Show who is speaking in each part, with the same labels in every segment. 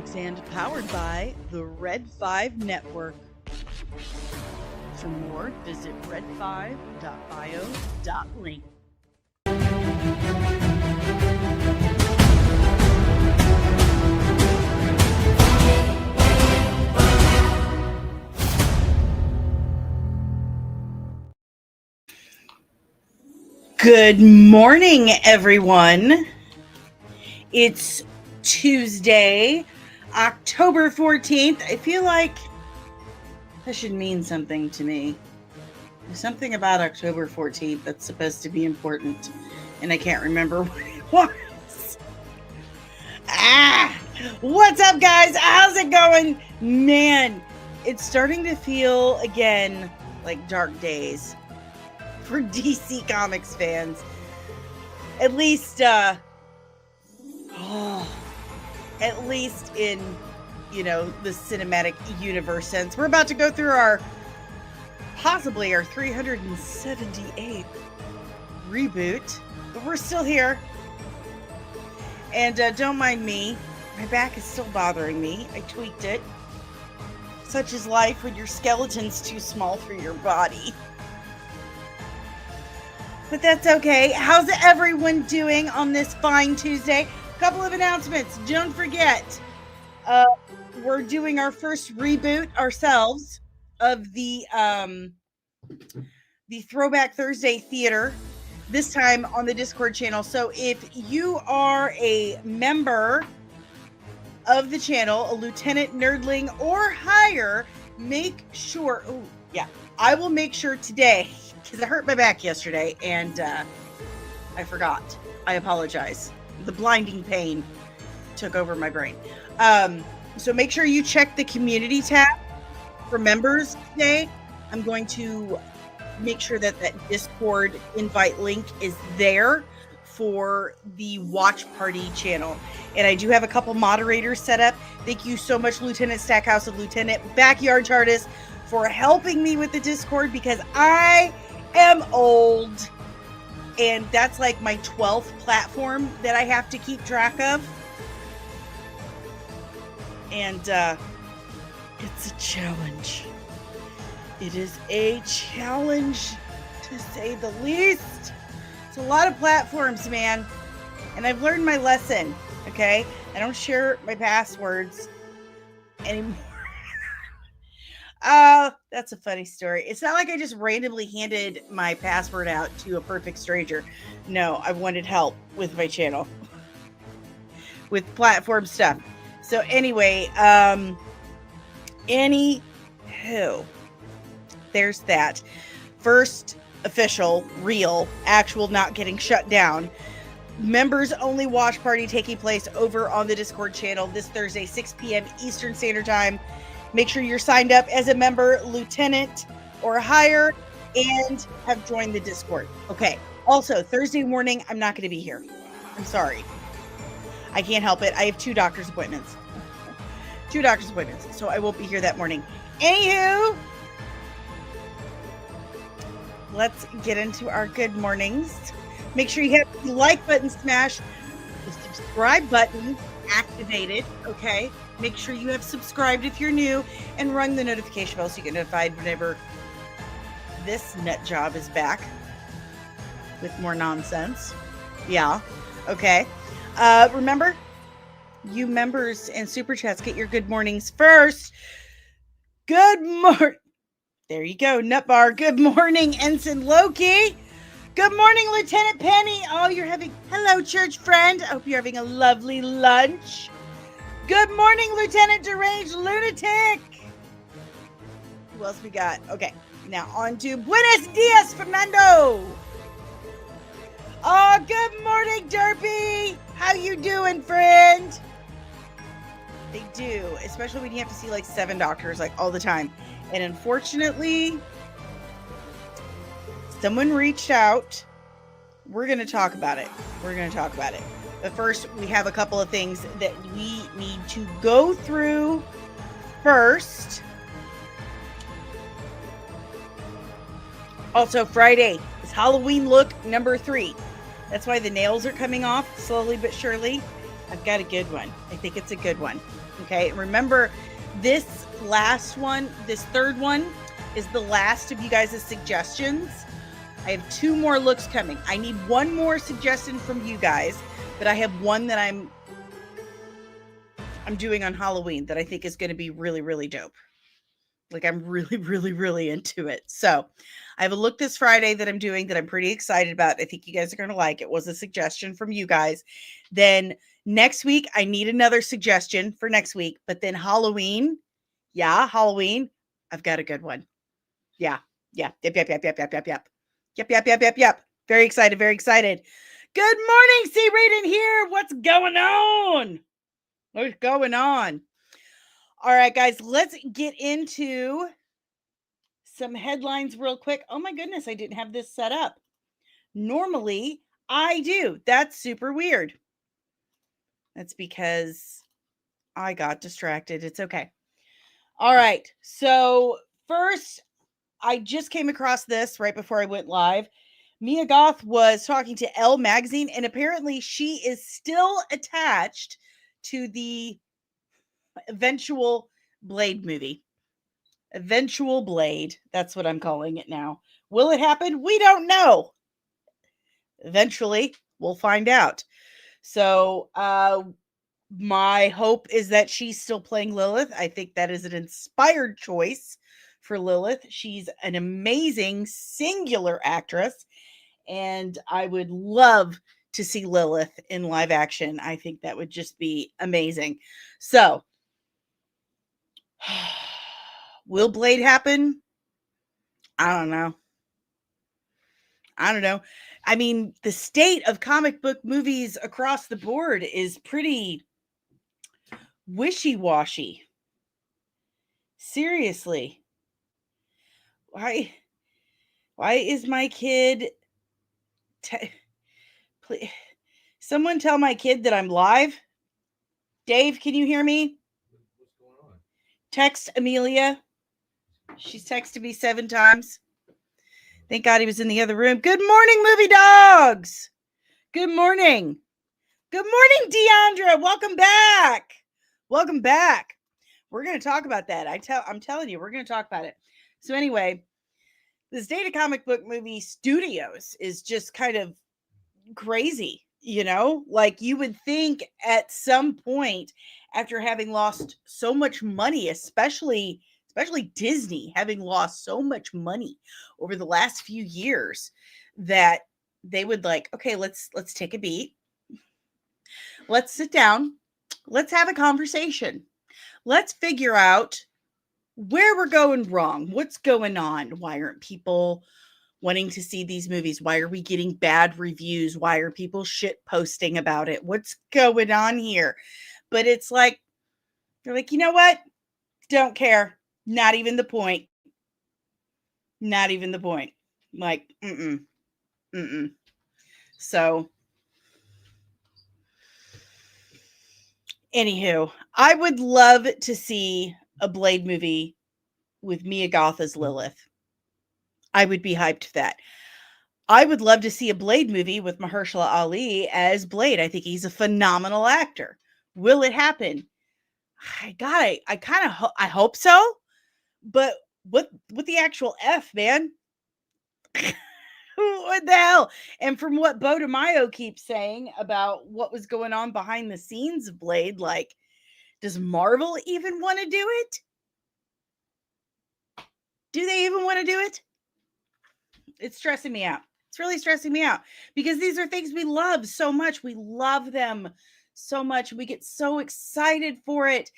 Speaker 1: Comics and powered by the Red 5 Network. For more, visit red5.bio.link. Good morning, everyone. It's Tuesday, October 14th. I feel like that should mean something to me. There's something about October 14th that's supposed to be important, and I can't remember what it was. What's up, guys? How's it going? Man, it's starting to feel again like dark days for DC Comics fans. At least in, the cinematic universe sense. We're about to go through possibly our 378th reboot, but we're still here. And don't mind me, my back is still bothering me. I tweaked it. Such is life when your skeleton's too small for your body. But that's okay. How's everyone doing on this fine Tuesday? Couple of announcements. Don't forget, we're doing our first reboot ourselves of the Throwback Thursday Theater, this time on the Discord channel. So if you are a member of the channel, a lieutenant, nerdling, or higher, make sure, I will make sure today, because I hurt my back yesterday and I forgot. I apologize. The blinding pain took over my brain. So make sure you check the community tab for members today. I'm going to make sure that Discord invite link is there for the watch party channel. And I do have a couple moderators set up. Thank you so much, Lieutenant Stackhouse and Lieutenant Backyard Chartist, for helping me with the Discord, because I am old and that's like my 12th platform that I have to keep track of. And it's a challenge. It is a challenge, to say the least. It's a lot of platforms, man. And I've learned my lesson, okay? I don't share my passwords anymore. That's a funny story. It's not like I just randomly handed my password out to a perfect stranger. No, I wanted help with my channel. With platform stuff. So anyway, anywho, there's that. First official, real, actual, not getting shut down. Members only watch party taking place over on the Discord channel this Thursday, 6 p.m. Eastern Standard Time. Make sure you're signed up as a member, lieutenant, or higher, and have joined the Discord. Okay. Also, Thursday morning, I'm not going to be here. I'm sorry. I can't help it. I have 2 doctor's appointments. 2 doctor's appointments. So I won't be here that morning. Anywho, let's get into our good mornings. Make sure you have the like button smashed, the subscribe button activated, okay? Make sure you have subscribed if you're new, and rung the notification bell so you get notified whenever this nut job is back with more nonsense. Yeah, okay. Remember, you members and super chats get your good mornings first. Good morning. There you go, Nut Bar. Good morning, Ensign Loki. Good morning, Lieutenant Penny. Oh, you're having... Hello, church friend. I hope you're having a lovely lunch. Good morning, Lieutenant Deranged Lunatic. Who else we got? Okay, now on to Buenos Dias, Fernando. Oh, good morning, Derpy. How you doing, friend? They do, especially when you have to see like 7 doctors like all the time. And unfortunately, someone reached out. We're going to talk about it. But first, we have a couple of things that we need to go through first. Also, Friday is Halloween look number 3. That's why the nails are coming off slowly but surely. I've got a good one. I think it's a good one. Okay. Remember, this last one, this third one is the last of you guys' suggestions. I have 2 more looks coming. I need 1 more suggestion from you guys, but I have one that I'm doing on Halloween that I think is going to be really, really dope. Like, I'm really, really, really into it. So I have a look this Friday that I'm doing that I'm pretty excited about. I think you guys are going to like. It was a suggestion from you guys. Then next week, I need another suggestion for next week. But then Halloween, Halloween, I've got a good one. Yep. Yep. Very excited, very excited. Good morning, C. Raiden here. What's going on? What's going on? All right, guys, let's get into some headlines real quick. Oh my goodness, I didn't have this set up. Normally, I do. That's super weird. That's because I got distracted. It's okay. All right. So first, I just came across this right before I went live. Mia Goth was talking to Elle magazine, and apparently she is still attached to the eventual Blade movie. Eventual Blade. That's what I'm calling it now. Will it happen? We don't know. Eventually, we'll find out. So, my hope is that she's still playing Lilith. I think that is an inspired choice for Lilith. She's an amazing singular actress, and I would love to see Lilith in live action. I think that would just be amazing. So, will Blade happen? I don't know. I mean, the state of comic book movies across the board is pretty wishy-washy. Seriously. Why is my kid... Please, someone tell my kid that I'm live. Dave, can you hear me?
Speaker 2: What's going on?
Speaker 1: Text Amelia. She's texted me 7 times. Thank God he was in the other room. Good morning, movie dogs. Good morning. Good morning, Deandra. Welcome back. Welcome back. We're going to talk about that. I'm telling you, we're going to talk about it. So anyway, this state of comic book movie studios is just kind of crazy, you know? Like, you would think at some point, after having lost so much money, especially Disney having lost so much money over the last few years, that they would like, okay, let's take a beat. Let's sit down. Let's have a conversation. Let's figure out where we're going wrong. What's going on? Why aren't people wanting to see these movies? Why are we getting bad reviews? Why are people shit posting about it? What's going on here? But it's like, they're like, you know what? Don't care. Not even the point. Not even the point. Like, So, anywho, I would love to see a Blade movie with Mia Goth as Lilith. I would be hyped for that. I would love to see a Blade movie with Mahershala Ali as Blade. I think he's a phenomenal actor. Will it happen? I hope so. But what the actual F, man? What the hell? And from what Bo DeMaio keeps saying about what was going on behind the scenes of Blade, like, does Marvel even want to do it? Do they even want to do it? It's stressing me out. It's really stressing me out because these are things we love so much. We love them so much. We get so excited for it.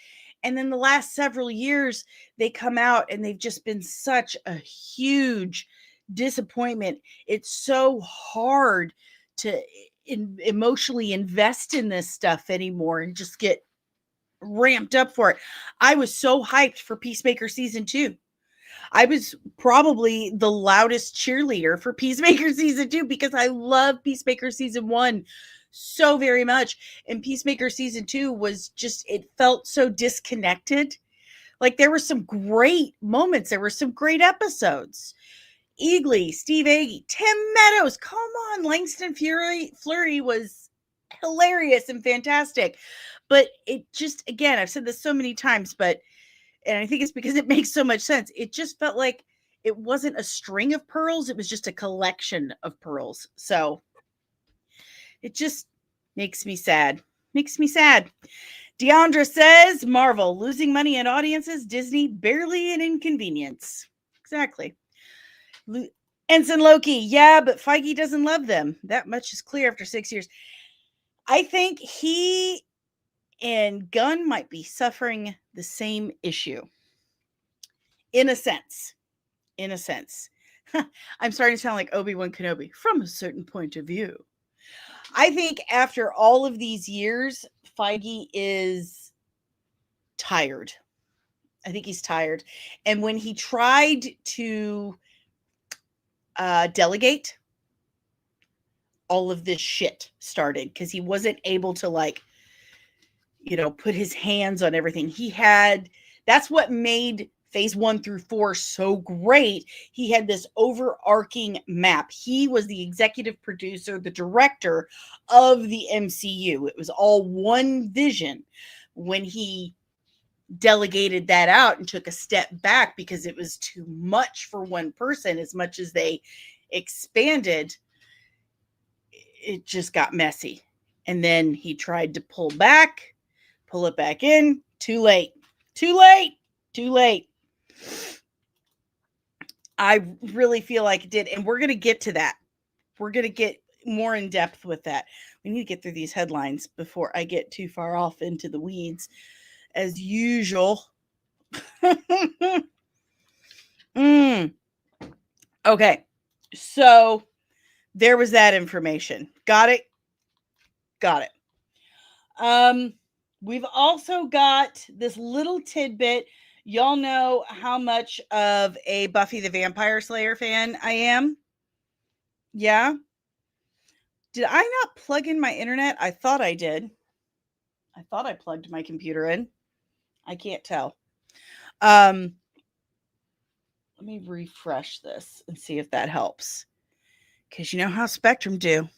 Speaker 1: And then the last several years, they come out and they've just been such a huge disappointment. It's so hard to emotionally invest in this stuff anymore and just get ramped up for it. I was so hyped for Peacemaker season 2. I was probably the loudest cheerleader for Peacemaker season 2 because I love Peacemaker season 1 so very much. And Peacemaker season 2 was just, it felt so disconnected. Like, there were some great moments. There were some great episodes. Eagly, Steve Agee, Tim Meadows. Come on. Langston Fleury was hilarious and fantastic. But it just, again, I've said this so many times, and I think it's because it makes so much sense. It just felt like it wasn't a string of pearls. It was just a collection of pearls. So it just makes me sad. Makes me sad. Deandra says, Marvel, losing money and audiences, Disney, barely an inconvenience. Exactly. Ensign Loki, yeah, but Feige doesn't love them. That much is clear after 6 years. I think he and Gunn might be suffering the same issue. In a sense. I'm starting to sound like Obi-Wan Kenobi from a certain point of view. I think after all of these years, Feige is tired. I think he's tired. And when he tried to delegate, all of this shit started because he wasn't able to, like, you know, put his hands on everything. That's what made phase 1 through 4 so great. He had this overarching map. He was the executive producer, the director of the MCU. It was all one vision. When he delegated that out and took a step back because it was too much for one person, as much as they expanded, it just got messy. And then he tried to pull it back in. Too late. I really feel like it did. And we're going to get to that. We're going to get more in depth with that. We need to get through these headlines before I get too far off into the weeds, as usual. Okay. So there was that information. Got it. We've also got this little tidbit. Y'all know how much of a Buffy the Vampire Slayer fan I am. Yeah. Did I not plug in my internet? I thought I did. I thought I plugged my computer in. I can't tell. Let me refresh this and see if that helps. Because you know how Spectrum do.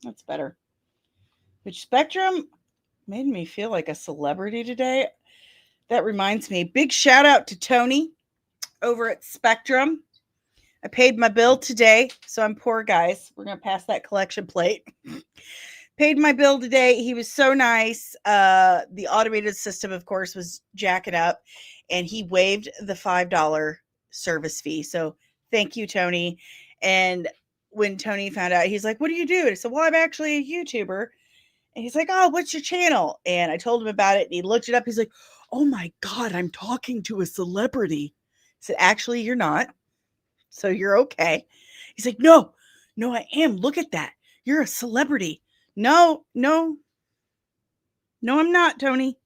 Speaker 1: That's better. Which Spectrum made me feel like a celebrity today. That reminds me, big shout out to Tony over at Spectrum. I paid my bill today, so I'm poor, guys. We're going to pass that collection plate. Paid my bill today. He was so nice. The automated system, of course, was jacking up, and he waived the $5 service fee. So thank you, Tony. And when Tony found out, he's like, what do you do? And I said, well, I'm actually a YouTuber. And he's like, oh, what's your channel? And I told him about it, and he looked it up. He's like, oh my God, I'm talking to a celebrity. I said, actually, you're not. So you're okay. He's like, no, I am. Look at that. You're a celebrity. No, I'm not, Tony.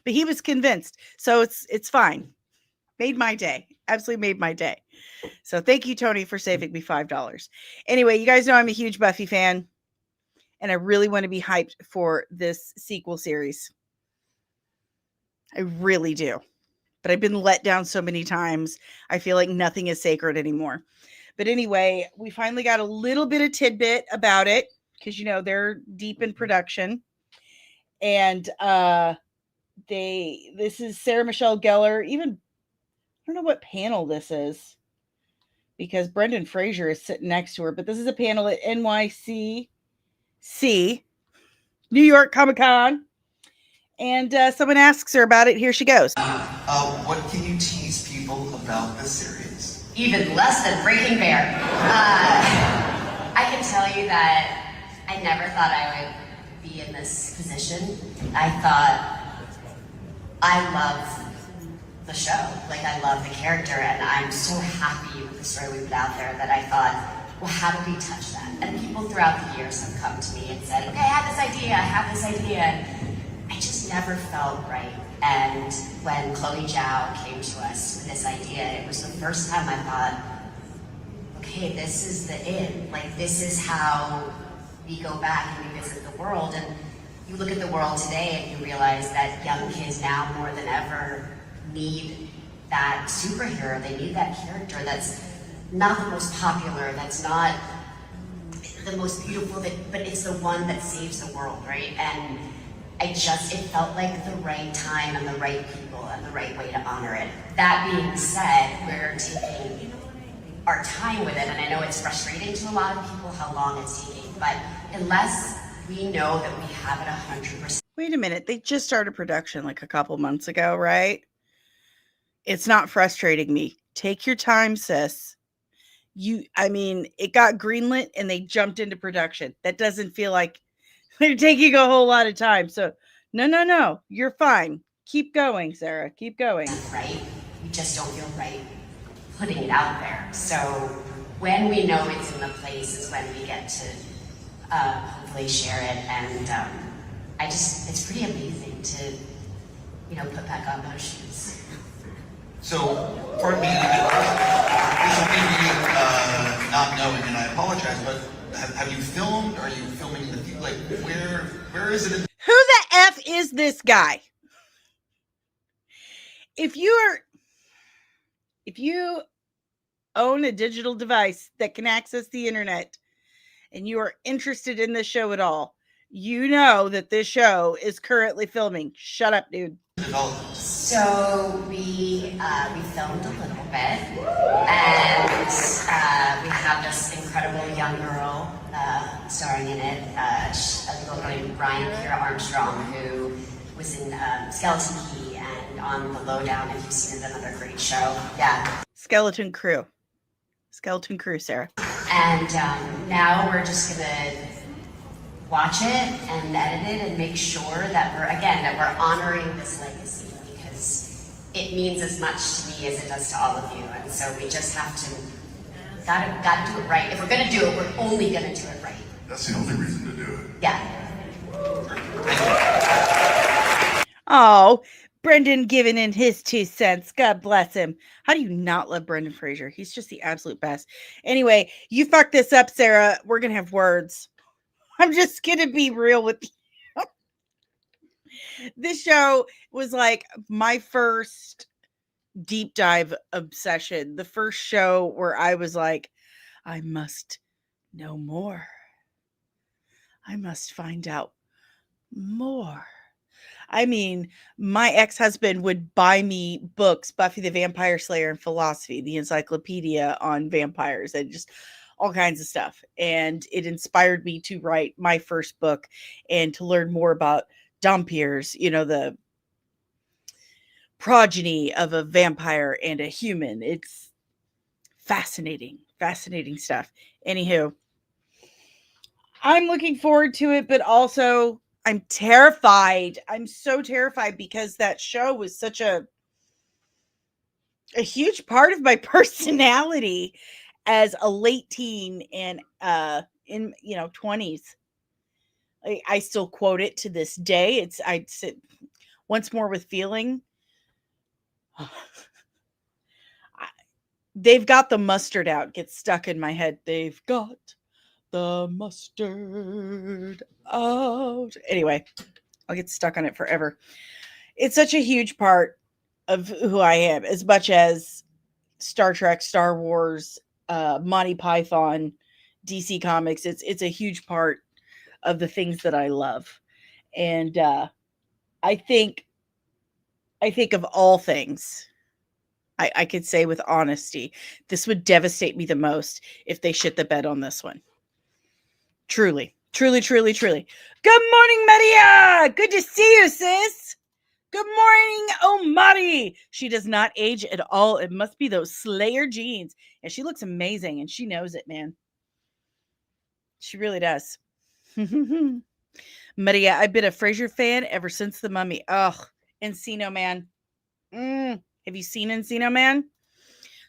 Speaker 1: But he was convinced. So it's fine. Made my day. Absolutely made my day. So thank you, Tony, for saving me $5. Anyway, you guys know I'm a huge Buffy fan. And I really want to be hyped for this sequel series. I really do. But I've been let down so many times. I feel like nothing is sacred anymore. But anyway, we finally got a little bit of tidbit about it. Because, you know, they're deep in production. And this is Sarah Michelle Gellar. Even, I don't know what panel this is. Because Brendan Fraser is sitting next to her. But this is a panel at NYCC. New York Comic-Con. And someone asks her about it. Here she goes.
Speaker 2: What can you tease people about the series?
Speaker 3: Even less than Breaking Bad. I can tell you that I never thought I would be in this position. I thought I love the show. Like, I love the character, and I'm so happy with the story we put out there that I thought, well, how do we touch that? And people throughout the years have come to me and said, okay, I have this idea. And I just never felt right. And when Chloe Zhao came to us with this idea, it was the first time I thought, okay, this is the it. Like, this is how we go back and we visit the world. And you look at the world today and you realize that young kids now more than ever need that superhero. They need that character that's not the most popular, that's not the most beautiful, but it's the one that saves the world, right? And it felt like the right time and the right people and the right way to honor it. That being said, we're taking our time with it, and I know it's frustrating to a lot of people how long it's taking, but unless we know that we have it 100%.
Speaker 1: Wait a minute, they just started production like a couple months ago, right? It's not frustrating me. Take your time, sis. It got greenlit and they jumped into production. That doesn't feel like they're taking a whole lot of time. So, no, you're fine. Keep going, Sarah. Keep going.
Speaker 3: Right? You just don't feel right putting it out there. So when we know it's in the place is when we get to hopefully share it. And it's pretty amazing to, put back on those shoes.
Speaker 2: So, pardon me, this may be not knowing, and I apologize, but have you filmed? Are you filming in the field? Like, where is it?
Speaker 1: Who the F is this guy? If you own a digital device that can access the internet and you are interested in this show at all, you know that this show is currently filming. Shut up, dude.
Speaker 3: So we filmed a little bit, and we have this incredible young girl starring in it, a little girl named Kira Armstrong, who was in Skeleton Key and on The Lowdown, if you've seen it, another great show. Yeah.
Speaker 1: Skeleton Crew, Sarah.
Speaker 3: And now we're just gonna watch it and edit it and make sure that we're honoring this legacy, because it means as much to me as it does to all of you. And so we just have to gotta do it right. If we're gonna do it, we're only gonna do it right.
Speaker 4: That's the only reason to do it.
Speaker 3: Yeah.
Speaker 1: Oh, Brendan giving in his 2 cents. God bless him. How do you not love Brendan Fraser? He's just the absolute best. Anyway, you fucked this up, Sarah. We're going to have words. I'm just going to be real with you. This show was like my first deep dive obsession. The first show where I was like, I must know more. I must find out more. I mean, my ex-husband would buy me books, Buffy the Vampire Slayer and Philosophy, the encyclopedia on vampires, and just all kinds of stuff. And it inspired me to write my first book and to learn more about Dompiers, the progeny of a vampire and a human. It's fascinating stuff. Anywho, I'm looking forward to it, but also I'm terrified. I'm so terrified because that show was such a huge part of my personality as a late teen and in 20s. I still quote it to this day. I sit once more with feeling. They've got the mustard out. Gets stuck in my head. They've got the mustard out. Anyway, I'll get stuck on it forever. It's such a huge part of who I am, as much as Star Trek, Star Wars, Monty Python, DC Comics. It's a huge part of the things that I love. And I think of all things, I could say with honesty, this would devastate me the most if they shit the bed on this one. Truly. Good morning, Maria. Good to see you, sis. Good morning, Omari. She does not age at all. It must be those Slayer jeans. And she looks amazing, and she knows it, man. She really does. Maria, I've been a Frasier fan ever since The Mummy. Ugh, Encino Man. Have you seen Encino Man?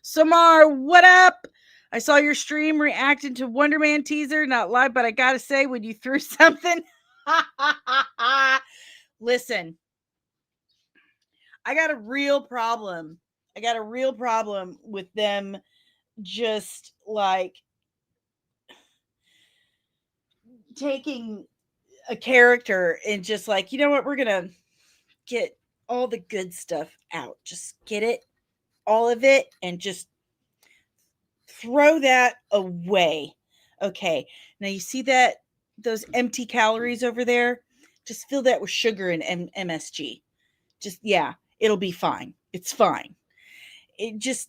Speaker 1: Samar, what up? I saw your stream reacting to Wonder Man teaser, not live, but I gotta say, when you threw something, listen, I got a real problem. With them just like taking a character and just like, you know what, we're gonna get all the good stuff out. Just get it, all of it, and just throw that away. Okay, now you see that those empty calories over there? Just fill that with sugar and MSG. Just, yeah, it'll be fine. It's fine. It just,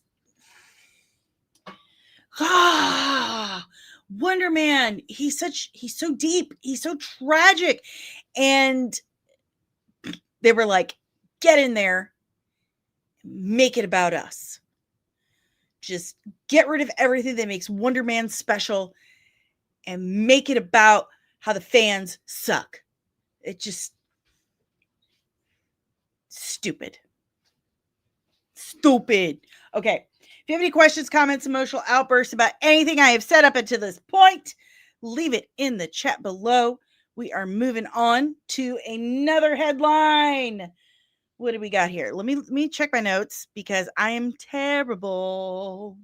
Speaker 1: Wonder Man. He's so deep. He's so tragic. And they were like, get in there, make it about us. Just get rid of everything that makes Wonder Man special and make it about how the fans suck. It just stupid. Okay. If you have any questions, comments, emotional outbursts about anything I have said up until this point, leave it in the chat below. We are moving on to another headline. What do we got here? Let me check my notes because I am terrible.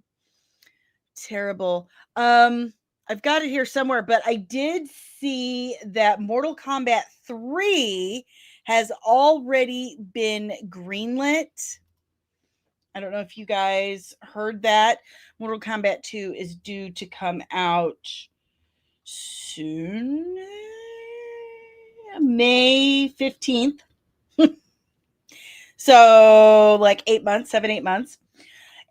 Speaker 1: I've got it here somewhere, but I did see that Mortal Kombat 3 has already been greenlit. I don't know if you guys heard that. Mortal Kombat 2 is due to come out soon. May 15th. So like 8 months, 7-8 months.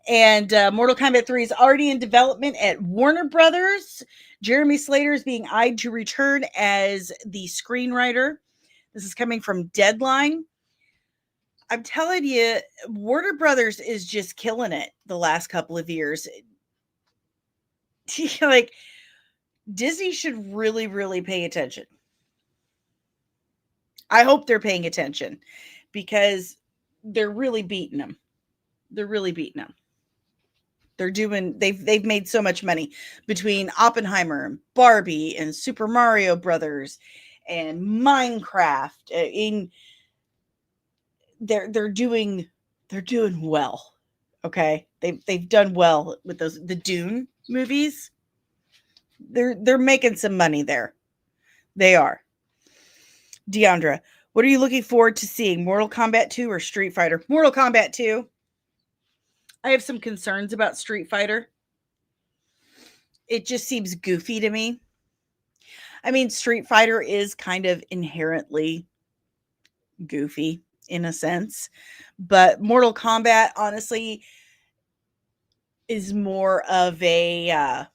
Speaker 1: And Mortal Kombat 3 is already in development at Warner Brothers. Jeremy Slater is being eyed to return as the screenwriter. This is coming from Deadline. I'm telling you, Warner Brothers is just killing it the last couple of years. Like, Disney should really, really pay attention. I hope they're paying attention because they're really beating them. They've made so much money between Oppenheimer and Barbie and Super Mario Brothers and Minecraft. They're doing well. Okay. They've done well with the Dune movies. They're making some money there. They are. Deandra, what are you looking forward to seeing? Mortal Kombat 2 or Street Fighter? Mortal Kombat 2. I have some concerns about Street Fighter. It just seems goofy to me. I mean, Street Fighter is kind of inherently goofy in a sense, but Mortal Kombat, honestly, is more of a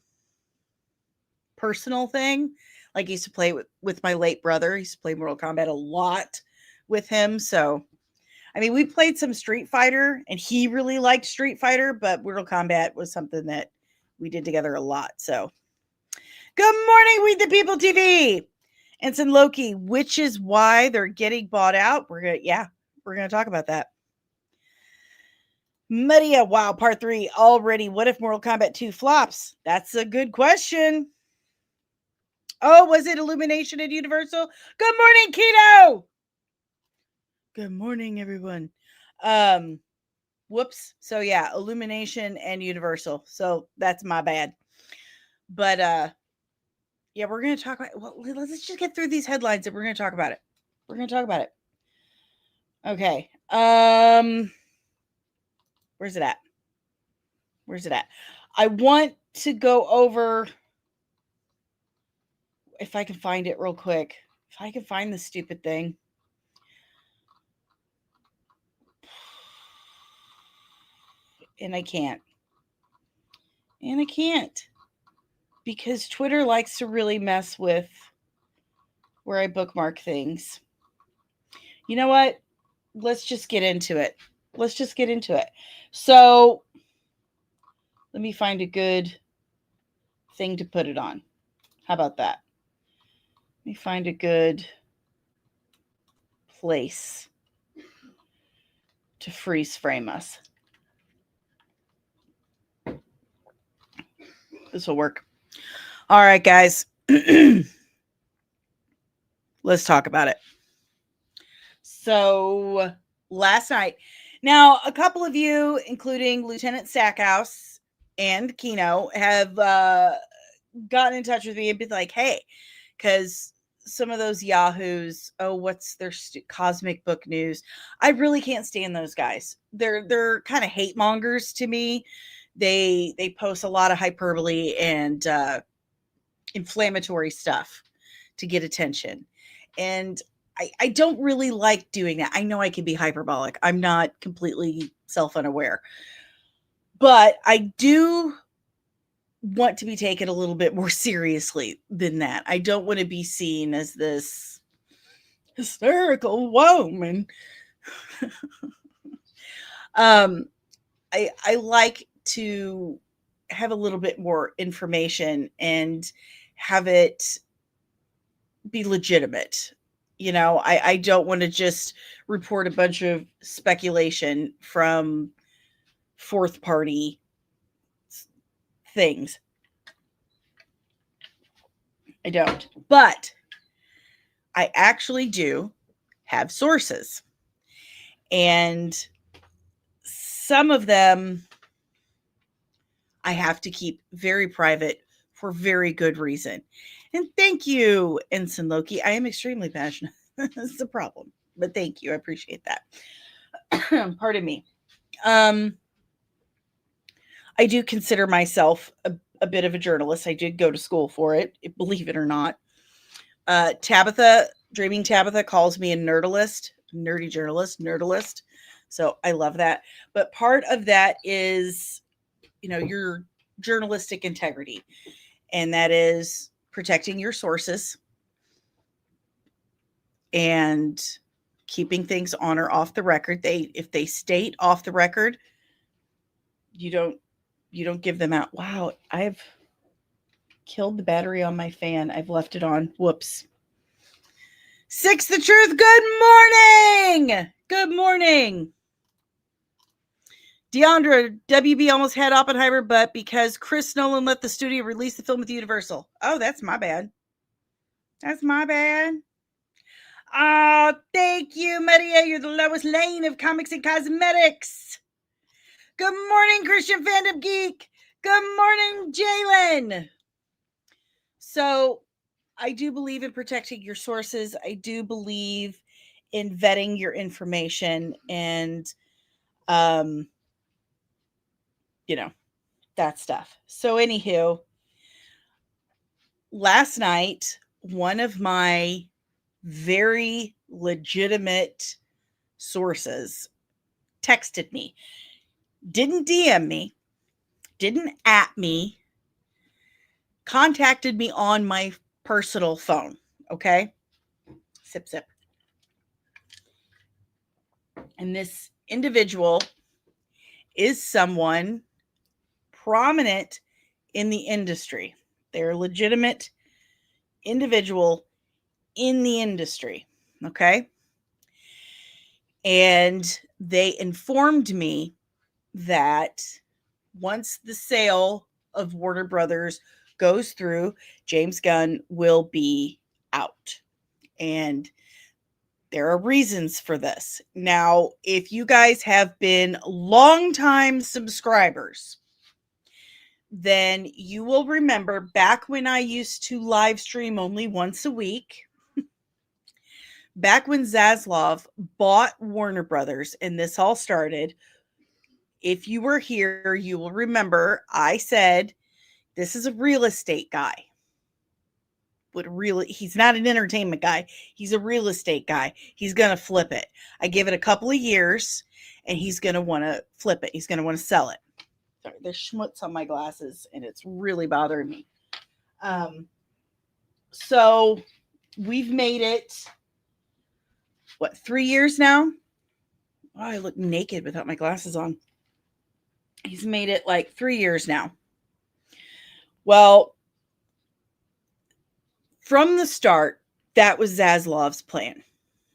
Speaker 1: personal thing. Like, I used to play with my late brother. I used to play Mortal Kombat a lot with him. So, I mean, we played some Street Fighter and he really liked Street Fighter, but Mortal Kombat was something that we did together a lot. So, good morning, We the People TV. Ensign Loki, which is why they're getting bought out. We're going to talk about that. Maria, wow, part 3 already. What if Mortal Kombat 2 flops? That's a good question. Oh, was it Illumination at Universal? Good morning, Keto. Good morning, everyone. Whoops. So yeah, Illumination and Universal. So that's my bad. But yeah, we're going to talk about, well, let's just get through these headlines and we're going to talk about it. Okay. Where's it at? I want to go over, if I can find it real quick. If I can find the stupid thing. And I can't. Because Twitter likes to really mess with where I bookmark things. You know what? Let's just get into it. So, let me find a good thing to put it on. How about that? Let me find a good place to freeze frame us. This will work. All right, guys. Let's talk about it. So, last night, now a couple of you, including Lieutenant Stackhouse and Kino, have gotten in touch with me and been like, hey, because some of those yahoos, what's their cosmic book news? I really can't stand those guys. They're kind of hate mongers to me. They post a lot of hyperbole and inflammatory stuff to get attention. And I don't really like doing that. I know I can be hyperbolic. I'm not completely self-unaware. But I do want to be taken a little bit more seriously than that. I don't want to be seen as this hysterical woman. I like to have a little bit more information and have it be legitimate. You know, I don't want to just report a bunch of speculation from fourth party things. I don't. But I actually do have sources. And some of them I have to keep very private for very good reason. And thank you, Ensign Loki. I am extremely passionate. It's a problem, but thank you. I appreciate that. Pardon me. I do consider myself a bit of a journalist. I did go to school for it, believe it or not. Dreaming Tabitha calls me a nerdy journalist. So I love that. But part of that is, your journalistic integrity. And that is protecting your sources and keeping things on or off the record. If they state off the record, you don't give them out. Wow, I've killed the battery on my fan. I've left it on. Whoops. Six the Truth. Good morning. Good morning. Deandra, WB almost had Oppenheimer, but because Chris Nolan let the studio release the film with Universal. Oh, that's my bad. That's my bad. Oh, thank you, Maria. You're the lowest lane of comics and cosmetics. Good morning, Christian Fandom Geek. Good morning, Jalen. So I do believe in protecting your sources. I do believe in vetting your information and, that stuff. So anywho, last night, one of my very legitimate sources texted me, didn't DM me, didn't at me, contacted me on my personal phone. Okay. Sip, sip. And this individual is someone prominent in the industry. They're a legitimate individual in the industry. Okay. And they informed me that once the sale of Warner Brothers goes through, James Gunn will be out. And there are reasons for this. Now, if you guys have been longtime subscribers, then you will remember back when I used to live stream only once a week, back when Zaslav bought Warner Brothers and this all started. If you were here, you will remember I said, this is a real estate guy. He's not an entertainment guy. He's a real estate guy. He's going to flip it. I give it a couple of years and he's going to want to flip it. He's going to want to sell it. Sorry, there's schmutz on my glasses and it's really bothering me. So we've made it, 3 years now? Oh, I look naked without my glasses on. He's made it 3 years now. Well, from the start, that was Zaslav's plan.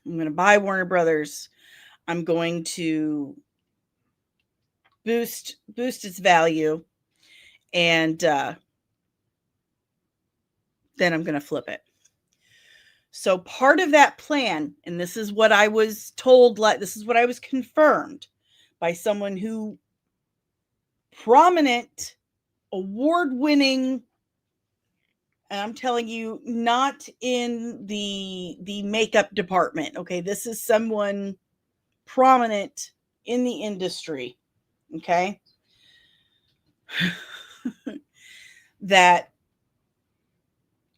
Speaker 1: I'm going to buy Warner Brothers. I'm going to boost its value, and then I'm going to flip it. So part of that plan, and this is what I was told, this is what I was confirmed by someone who prominent, award-winning, and I'm telling you, not in the makeup department. Okay, this is someone prominent in the industry. Okay, that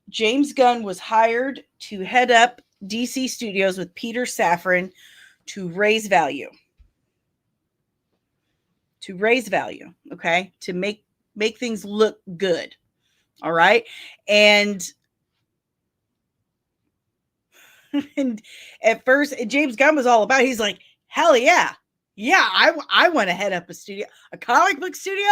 Speaker 1: James Gunn was hired to head up DC Studios with Peter Safran to raise value. Okay? To make things look good. All right? And at first, James Gunn was all about it. He's like, hell yeah. Yeah, I want to head up a comic book studio.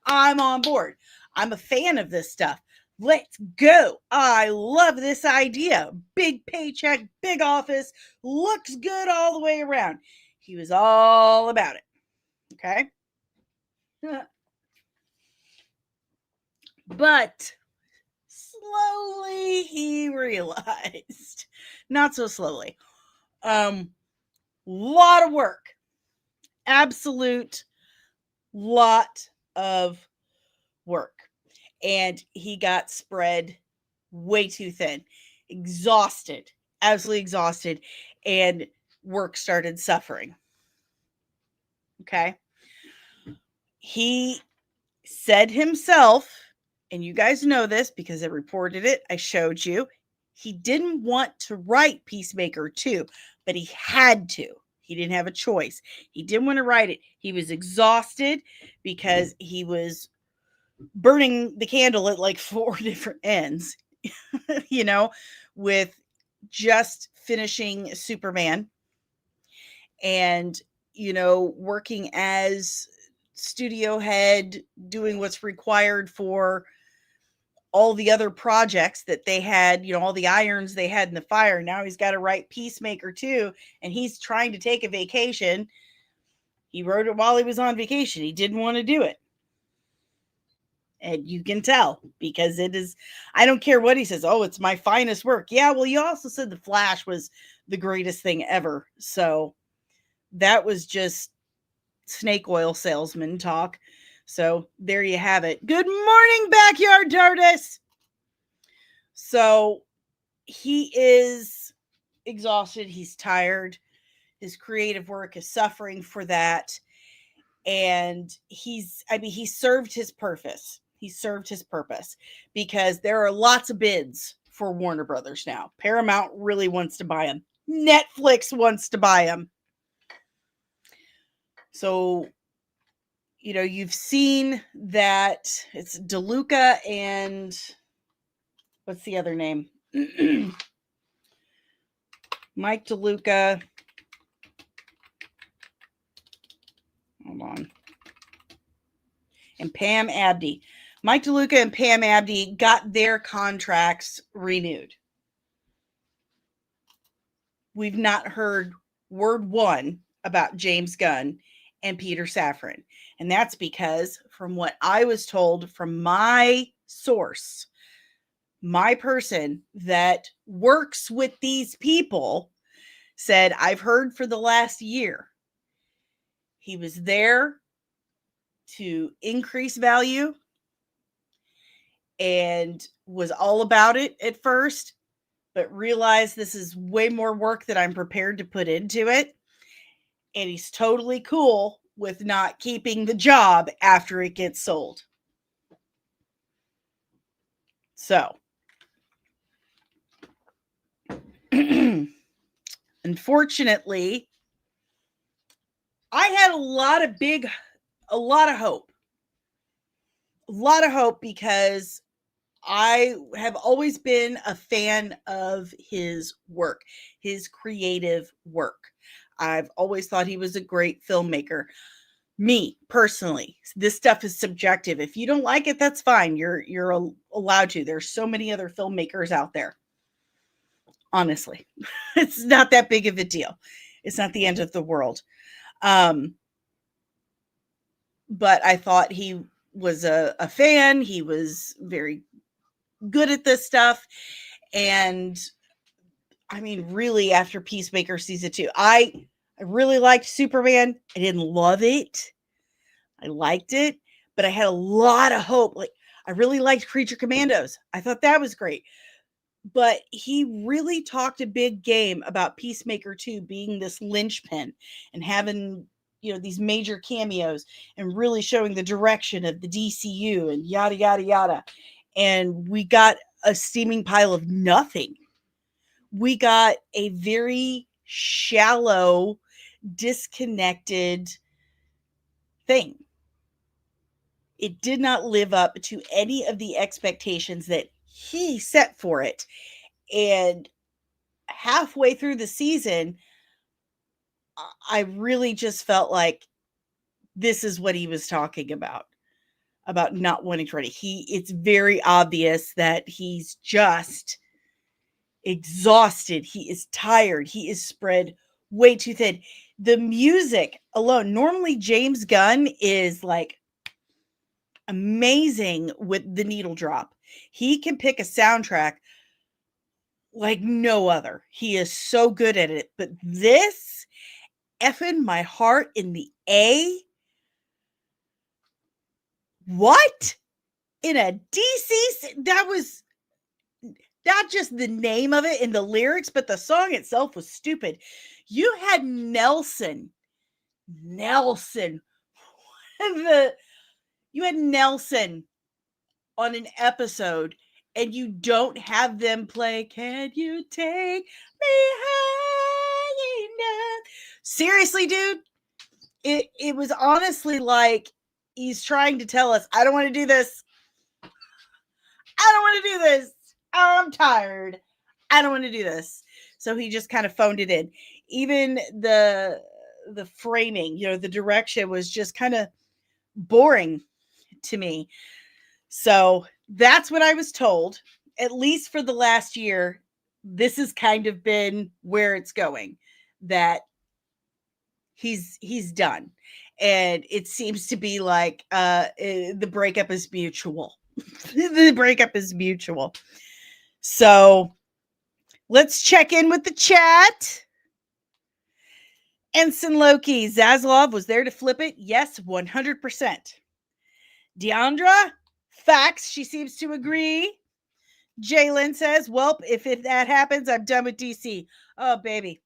Speaker 1: I'm on board. I'm a fan of this stuff. Let's go. I love this idea. Big paycheck, big office, looks good all the way around. He was all about it. Okay. But slowly he realized, not so slowly, lot of work, absolute lot of work. And he got spread way too thin, exhausted, absolutely exhausted, and work started suffering. Okay. He said himself, and you guys know this because I reported it, I showed you, he didn't want to write Peacemaker 2, but he had to. He didn't have a choice. He didn't want to write it. He was exhausted because he was burning the candle at like 4 different ends, you know, with just finishing Superman and, you know, working as studio head, doing what's required for all the other projects that they had, you know, all the irons they had in the fire. Now he's got to write Peacemaker 2, and he's trying to take a vacation. He wrote it while he was on vacation. He didn't want to do it. And you can tell because it is, I don't care what he says. Oh, it's my finest work. Yeah, well, you also said The Flash was the greatest thing ever. So that was just snake oil salesman talk. So there you have it. Good morning, Backyard TARDIS. So he is exhausted. He's tired. His creative work is suffering for that. And he served his purpose. He served his purpose because there are lots of bids for Warner Brothers now. Paramount really wants to buy him. Netflix wants to buy him. So, you know, you've seen that it's DeLuca and what's the other name? Mike DeLuca. Hold on. And Pam Abdi. Mike DeLuca and Pam Abdi got their contracts renewed. We've not heard word one about James Gunn and Peter Safran. And that's because, from what I was told from my source, my person that works with these people said, I've heard for the last year. He was there to increase value and was all about it at first, but realized this is way more work that I'm prepared to put into it. And he's totally cool with not keeping the job after it gets sold. So, unfortunately, I had a lot of hope. A lot of hope because I have always been a fan of his work, his creative work. I've always thought he was a great filmmaker. Me, personally, this stuff is subjective. If you don't like it, that's fine. You're allowed to. There's so many other filmmakers out there. Honestly, it's not that big of a deal. It's not the end of the world. But I thought he was a fan. He was very good at this stuff. And I mean, really, after Peacemaker season 2, I really liked Superman. I didn't love it. I liked it, but I had a lot of hope. Like, I really liked Creature Commandos. I thought that was great. But he really talked a big game about Peacemaker 2 being this linchpin and having, you know, these major cameos and really showing the direction of the DCU and yada, yada, yada. And we got a steaming pile of nothing. We got a very shallow, disconnected thing. It did not live up to any of the expectations that he set for it. And halfway through the season, I really just felt like this is what he was talking about not wanting to ready. It's very obvious that he's just exhausted. He is tired. He is spread way too thin. The music alone, normally James Gunn is like amazing with the needle drop. He can pick a soundtrack like no other. He is so good at it. But this effing my heart in the A. What? In a DC? That was not just the name of it and the lyrics, but the song itself was stupid. You had Nelson. You had Nelson on an episode, and you don't have them play Can You Take Me High Enough? Seriously, dude? It was honestly like he's trying to tell us, I don't want to do this. I don't want to do this. I'm tired. I don't want to do this. So he just kind of phoned it in. Even the framing, the direction was just kind of boring to me. So that's what I was told. At least for the last year, this has kind of been where it's going. That he's done. And it seems to be like the breakup is mutual. The breakup is mutual. So let's check in with the chat. Ensign Loki, Zaslav was there to flip it. Yes, 100%. Deandra, facts. She seems to agree. Jalen says, well, if that happens, I'm done with DC. Oh, baby.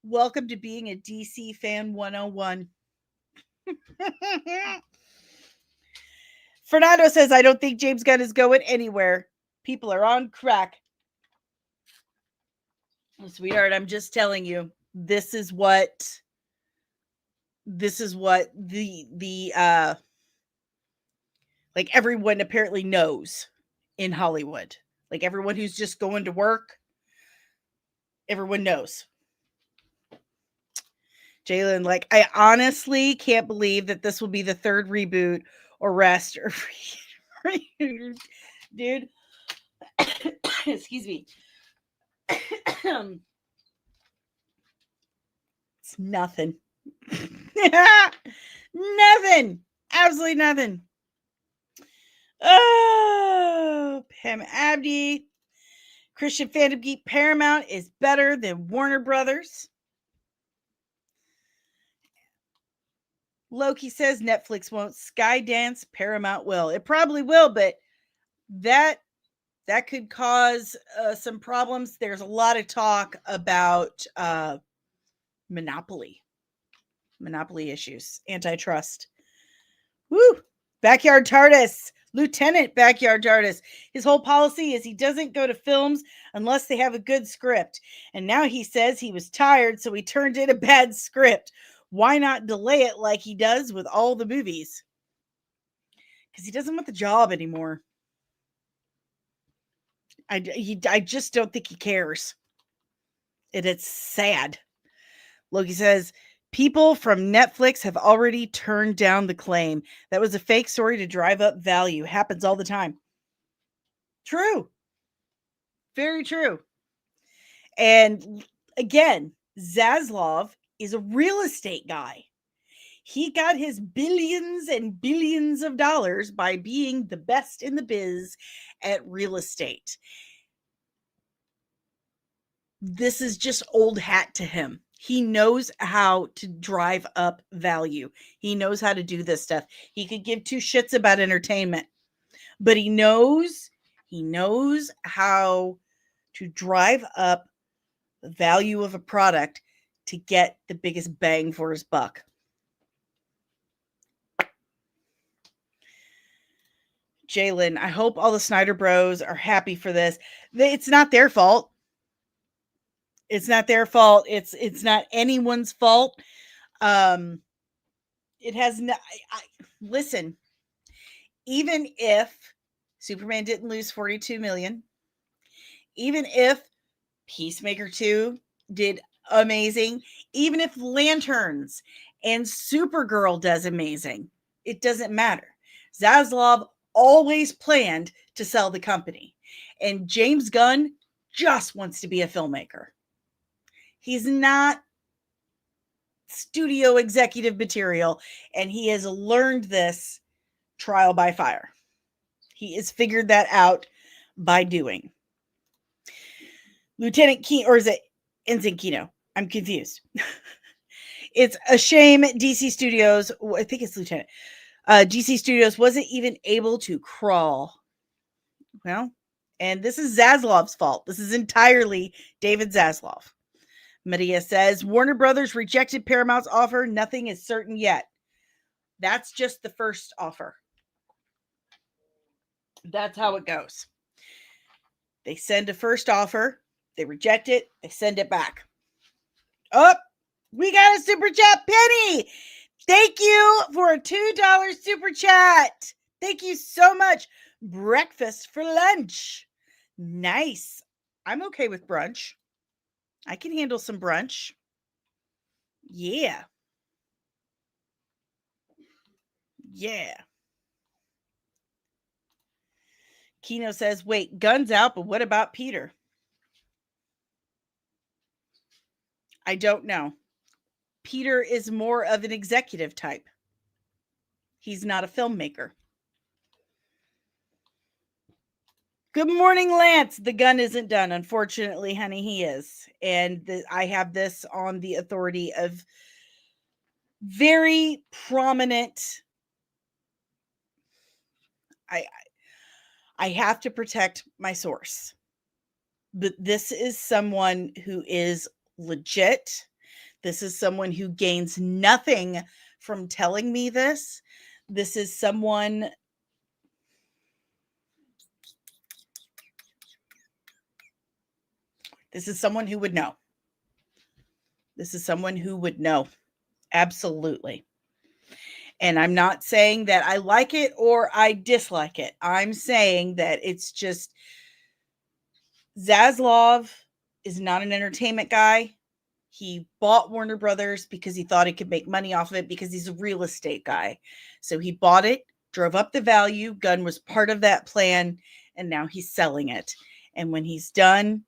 Speaker 1: Welcome to being a DC fan 101. Fernando says, I don't think James Gunn is going anywhere. People are on crack. Sweetheart, I'm just telling you, this is what the like everyone apparently knows in Hollywood. Like everyone who's just going to work, everyone knows. Jalen, like, I honestly can't believe that this will be the third reboot or rest or dude. Excuse me. It's nothing. Nothing. Absolutely nothing. Oh, Pam Abdi. Christian Fandom Geek, Paramount is better than Warner Brothers. Loki says Netflix won't. Skydance, Paramount will. It probably will, but that could cause some problems. There's a lot of talk about monopoly issues, antitrust. Woo! Backyard TARDIS, Lieutenant Backyard TARDIS. His whole policy is he doesn't go to films unless they have a good script. And now he says he was tired, so he turned in a bad script. Why not delay it like he does with all the movies? Because he doesn't want the job anymore. I just don't think he cares. And it's sad. Loki says, people from Netflix have already turned down the claim. That was a fake story to drive up value. Happens all the time. True. Very true. And again, Zaslav is a real estate guy. He got his billions and billions of dollars by being the best in the biz at real estate. This is just old hat to him. He knows how to drive up value. He knows how to do this stuff. He could give two shits about entertainment, but he knows how to drive up the value of a product to get the biggest bang for his buck. Jalen, I hope all the Snyder Bros are happy for this. It's not their fault. It's not their fault. It's not anyone's fault. It has no. Listen. Even if Superman didn't lose 42 million, even if Peacemaker 2 did amazing, even if Lanterns and Supergirl does amazing, it doesn't matter. Zaslav always planned to sell the company, and James Gunn just wants to be a filmmaker. He's not studio executive material, and he has learned this trial by fire. He has figured that out by doing. Lieutenant Key, or is it Ensign Kino? I'm confused. It's a shame DC Studios, I think it's Lieutenant, DC Studios wasn't even able to crawl. Well, and this is Zaslav's fault. This is entirely David Zaslav. Medea says, Warner Brothers rejected Paramount's offer. Nothing is certain yet. That's just the first offer. That's how it goes. They send a first offer. They reject it. They send it back. Oh, we got a super chat, Penny. Thank you for a $2 super chat. Thank you so much. Breakfast for lunch. Nice. I'm okay with brunch. I can handle some brunch. Yeah. Yeah. Kino says, wait, Gunn's out, but what about Peter? I don't know. Peter is more of an executive type. He's not a filmmaker. Good morning, Lance. The Gun isn't done. Unfortunately, honey, he is. And I have this on the authority of very prominent. I have to protect my source. But this is someone who is legit. This is someone who gains nothing from telling me this. This is someone. This is someone who would know. This is someone who would know. Absolutely. And I'm not saying that I like it or I dislike it. I'm saying that it's just Zaslav is not an entertainment guy. He bought Warner Brothers because he thought he could make money off of it because he's a real estate guy. So he bought it, drove up the value. Gunn was part of that plan, and now he's selling it. And when he's done,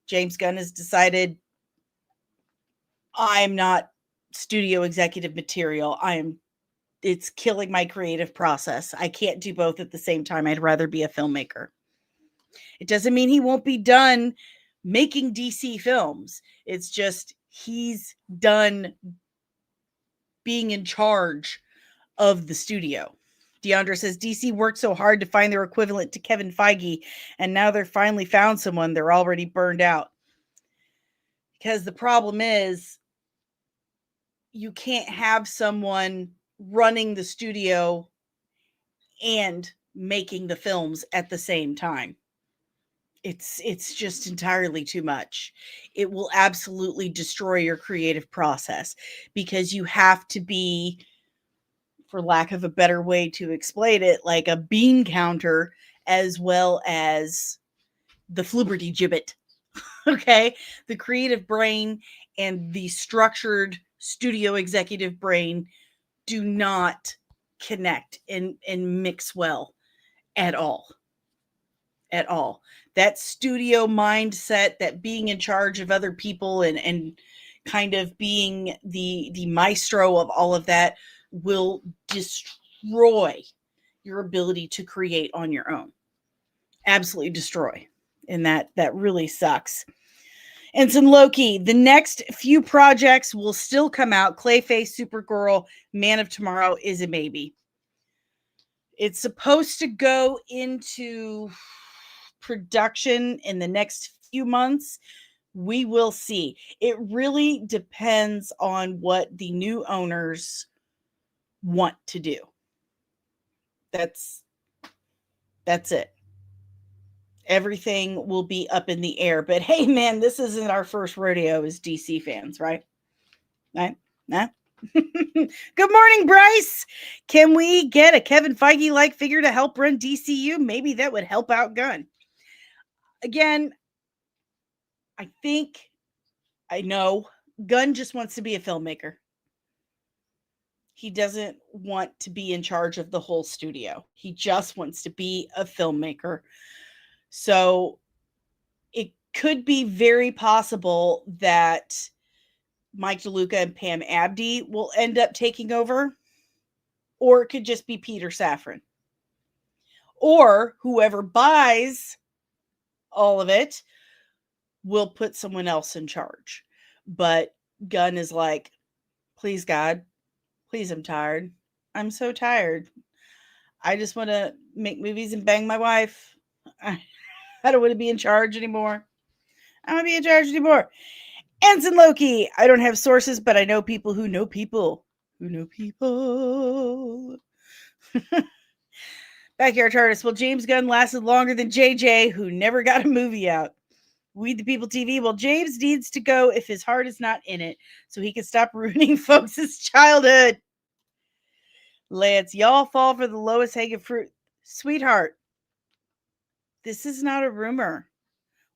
Speaker 1: James Gunn has decided, I'm not studio executive material. It's killing my creative process. I can't do both at the same time. I'd rather be a filmmaker. It doesn't mean he won't be done making DC films. It's just he's done being in charge of the studio. Deandra says DC worked so hard to find their equivalent to Kevin Feige, and now they're finally found someone. They're already burned out. Because the problem is you can't have someone running the studio and making the films at the same time. It's just entirely too much. It will absolutely destroy your creative process because you have to be, for lack of a better way to explain it, like a bean counter as well as the Flubberty gibbet. Okay? The creative brain and the structured studio executive brain do not connect and mix well at all. At all. That studio mindset, that being in charge of other people and kind of being the maestro of all of that will destroy your ability to create on your own. Absolutely destroy. And that really sucks. Ensign Loki, the next few projects will still come out. Clayface, Supergirl, Man of Tomorrow is a maybe. It's supposed to go into production in the next few months. We will see. It really depends on what the new owners want to do. That's That's it. Everything will be up in the air. But hey, man, this isn't our first rodeo as DC fans, right? Right? Nah? Good morning, Bryce. Can we get a Kevin Feige-like figure to help run DCU? Maybe that would help out Gunn. Again, I know Gunn just wants to be a filmmaker. He doesn't want to be in charge of the whole studio. He just wants to be a filmmaker. So it could be very possible that Mike DeLuca and Pam Abdi will end up taking over, or it could just be Peter Safran, or whoever buys all of it will put someone else in charge. But Gunn is like, please, God, please, I'm tired. I'm so tired. I just want to make movies and bang my wife. I don't want to be in charge anymore. I don't want to be in charge anymore. Ensign Loki. I don't have sources, but I know people who know people who know people. Backyard Artist. Well, James Gunn lasted longer than JJ, who never got a movie out. We the People TV. Well, James needs to go if his heart is not in it, so he can stop ruining folks' childhood. Lance, y'all fall for the lowest hanging fruit. Sweetheart, this is not a rumor.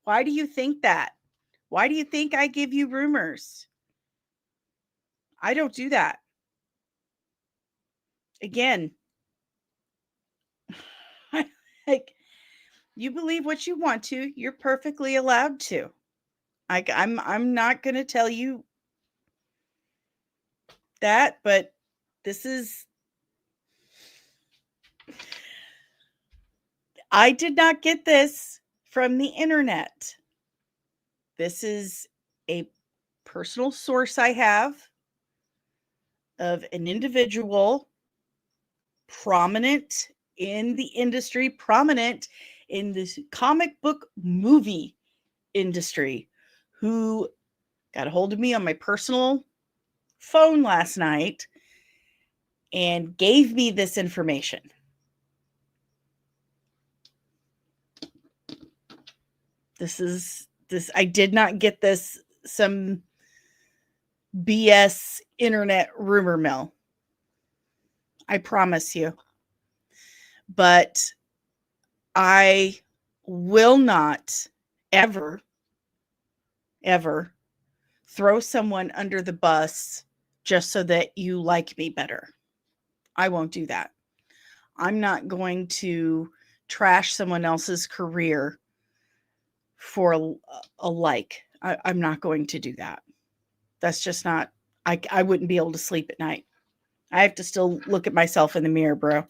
Speaker 1: Why do you think that? Why do you think I give you rumors? I don't do that. Again, like, you believe what you want to. You're perfectly allowed to. I'm not going to tell you that, but this is. I did not get this from the internet. This is a personal source I have of an individual prominent in the industry, prominent in this comic book movie industry, who got a hold of me on my personal phone last night and gave me this information. I did not get this some BS internet rumor mill. I promise you. But I will not ever throw someone under the bus just so that you like me better. I won't do that. I'm not going to trash someone else's career for a like. I'm not going to do that. That's just not, I wouldn't be able to sleep at night. I have to still look at myself in the mirror, bro.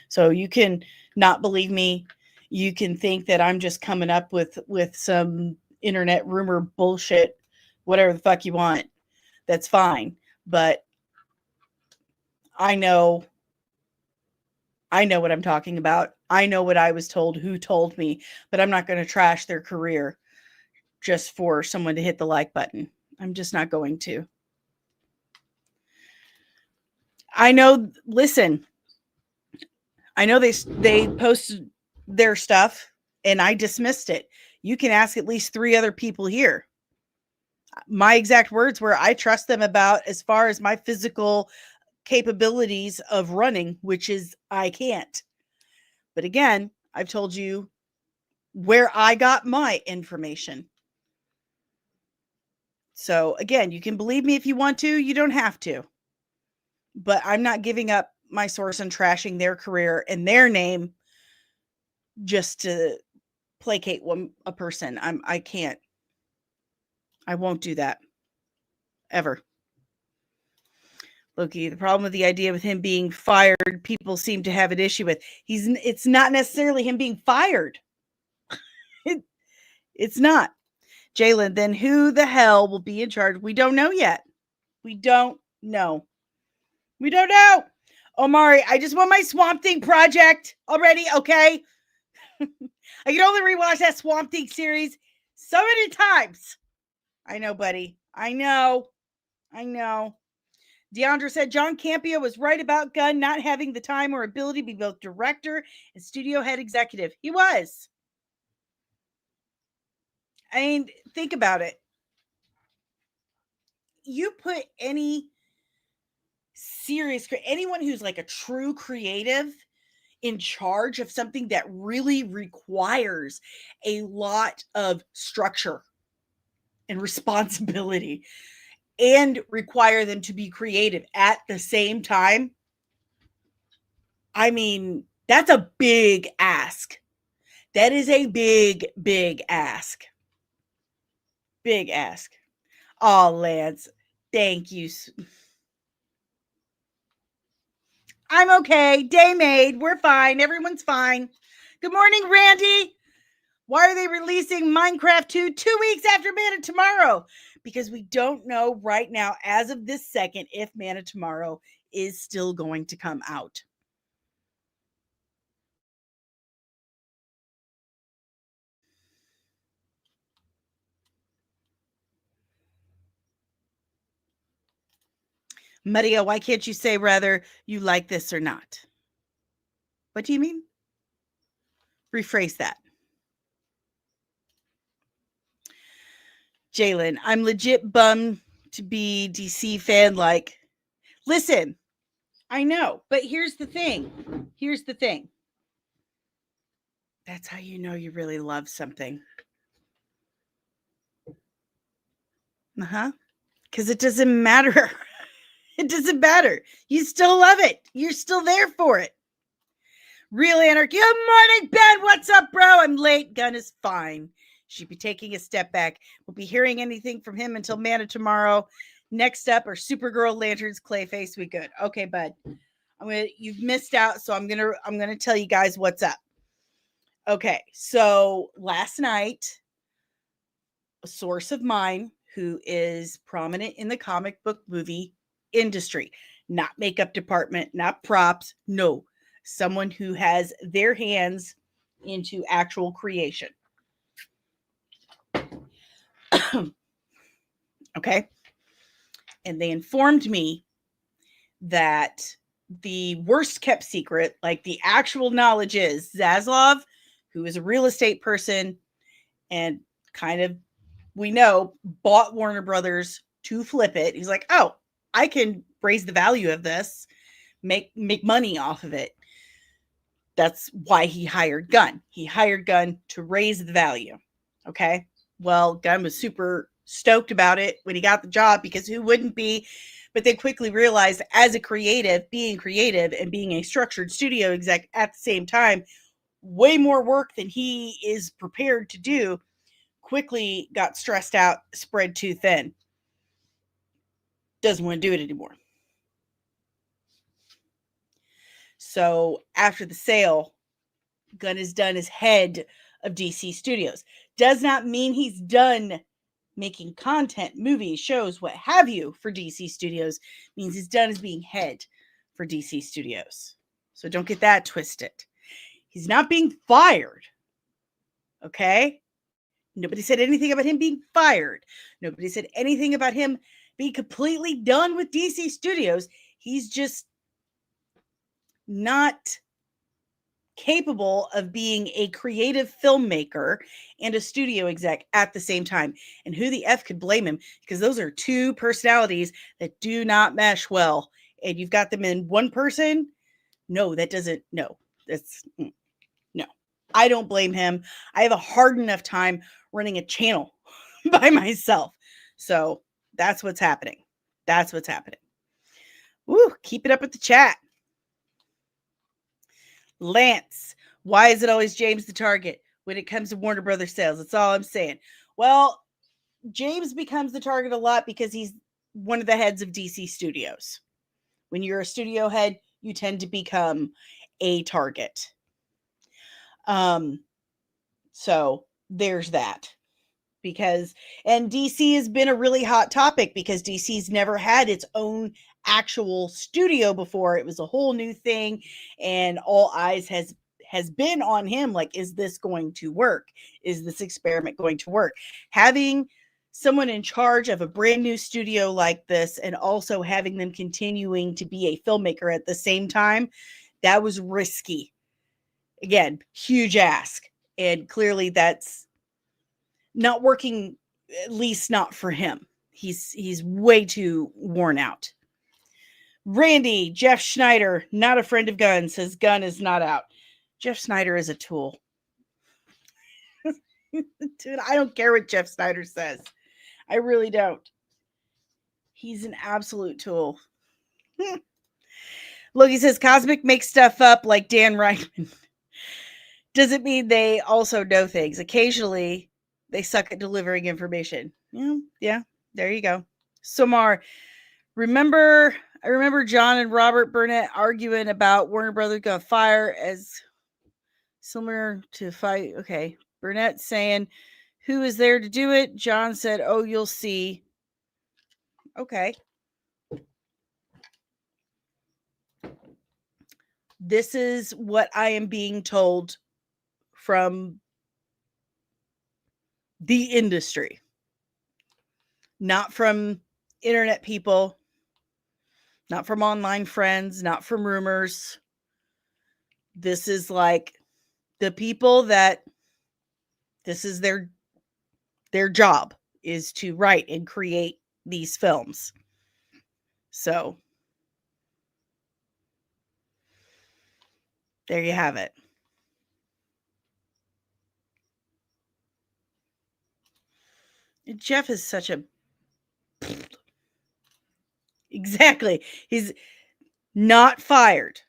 Speaker 1: So you can not believe me. You can think that I'm just coming up with some internet rumor bullshit, whatever the fuck you want. That's fine. But I know what I'm talking about. I know what I was told, who told me, but I'm not going to trash their career just for someone to hit the like button. I'm just not going to. I know, listen, I know they posted their stuff and I dismissed it. You can ask at least 3 other people here. My exact words were, I trust them about as far as my physical capabilities of running, which is I can't. But again, I've told you where I got my information. So again, you can believe me if you want to, you don't have to. But I'm not giving up my source and trashing their career and their name just to placate a person. I can't. I won't do that. Ever. Loki, the problem with the idea with him being fired, people seem to have an issue with. It's not necessarily him being fired. It's not. Jalen, then who the hell will be in charge? We don't know yet. We don't know. We don't know. Omari, I just want my Swamp Thing project already, okay? I can only rewatch that Swamp Thing series so many times. I know, buddy. I know. Deandra said John Campea was right about Gunn not having the time or ability to be both director and studio head executive. He was. I mean, think about it. You put anyone who's like a true creative in charge of something that really requires a lot of structure and responsibility and require them to be creative at the same time. I mean, that's a big ask. That is a big, big ask. Big ask. Oh, Lance, thank you. I'm okay. Day made. We're fine. Everyone's fine. Good morning, Randy. Why are they releasing Minecraft 2 2 weeks after Man of Tomorrow? Because we don't know right now, as of this second, if Man of Tomorrow is still going to come out. Maria, why can't you say rather you like this or not? What do you mean? Rephrase that. Jalen, I'm legit bummed to be DC fan. Like, listen, I know, but here's the thing. Here's the thing. That's how you know you really love something. Uh-huh. Because it doesn't matter. It doesn't matter. You still love it. You're still there for it. Real anarchy. Good morning, Ben. What's up, bro? I'm late. Gunn is fine. Should be taking a step back. Won't be hearing anything from him until Man of Tomorrow. Next up are Supergirl, Lanterns, Clayface. We good. Okay, bud. You've missed out, so I'm gonna tell you guys what's up. Okay, so last night, a source of mine who is prominent in the comic book movie industry, not makeup department, not props, no, someone who has their hands into actual creation. Okay. And they informed me that the worst kept secret, like the actual knowledge is Zaslav, who is a real estate person and kind of, we know, bought Warner Brothers to flip it. He's like, oh, I can raise the value of this, make money off of it. That's why he hired Gunn. He hired Gunn to raise the value. Okay. Well, Gunn was super stoked about it when he got the job, because who wouldn't be? But they quickly realized, as a creative, being creative and being a structured studio exec at the same time, way more work than he is prepared to do, quickly got stressed out, spread too thin. Doesn't want to do it anymore. So after the sale, Gunn is done as head of DC Studios. Does not mean he's done making content, movies, shows, what have you for DC Studios. Means he's done as being head for DC Studios. So don't get that twisted. He's not being fired. Okay? Nobody said anything about him being fired. Nobody said anything about him being completely done with DC Studios. He's just not capable of being a creative filmmaker and a studio exec at the same time. And who the F could blame him? Because those are two personalities that do not mesh well. And you've got them in one person. No, that doesn't. No, that's no. I don't blame him. I have a hard enough time running a channel by myself. So that's what's happening. That's what's happening. Woo, keep it up with the chat. Lance, why is it always James the target when it comes to Warner Brothers sales? That's all I'm saying. Well, James becomes the target a lot because he's one of the heads of DC Studios. When you're a studio head, you tend to become a target. So there's that. And DC has been a really hot topic because DC's never had its own actual studio before. It was a whole new thing, and all eyes has been on him. Like, is this going to work? Is this experiment going to work? Having someone in charge of a brand new studio like this and also having them continuing to be a filmmaker at the same time, that was risky. Again, huge ask. And clearly that's not working, at least not for him. He's way too worn out. Randy, Jeff Schneider, not a friend of Gunn, says Gunn is not out. Jeff Schneider is a tool. Dude, I don't care what Jeff Schneider says. I really don't. He's an absolute tool. Loki says Cosmic makes stuff up like Dan Reichman. Doesn't mean they also know things. Occasionally, they suck at delivering information. Yeah, there you go. Somar, I remember John and Robert Burnett arguing about Warner Brothers got fire as similar to fight. Okay, Burnett saying, "Who is there to do it?" John said, "Oh, you'll see." Okay. This is what I am being told from the industry, not from internet people, not from online friends, not from rumors. This is like the people that this is their job is to write and create these films. So there you have it. Jeff is such a exactly. He's not fired.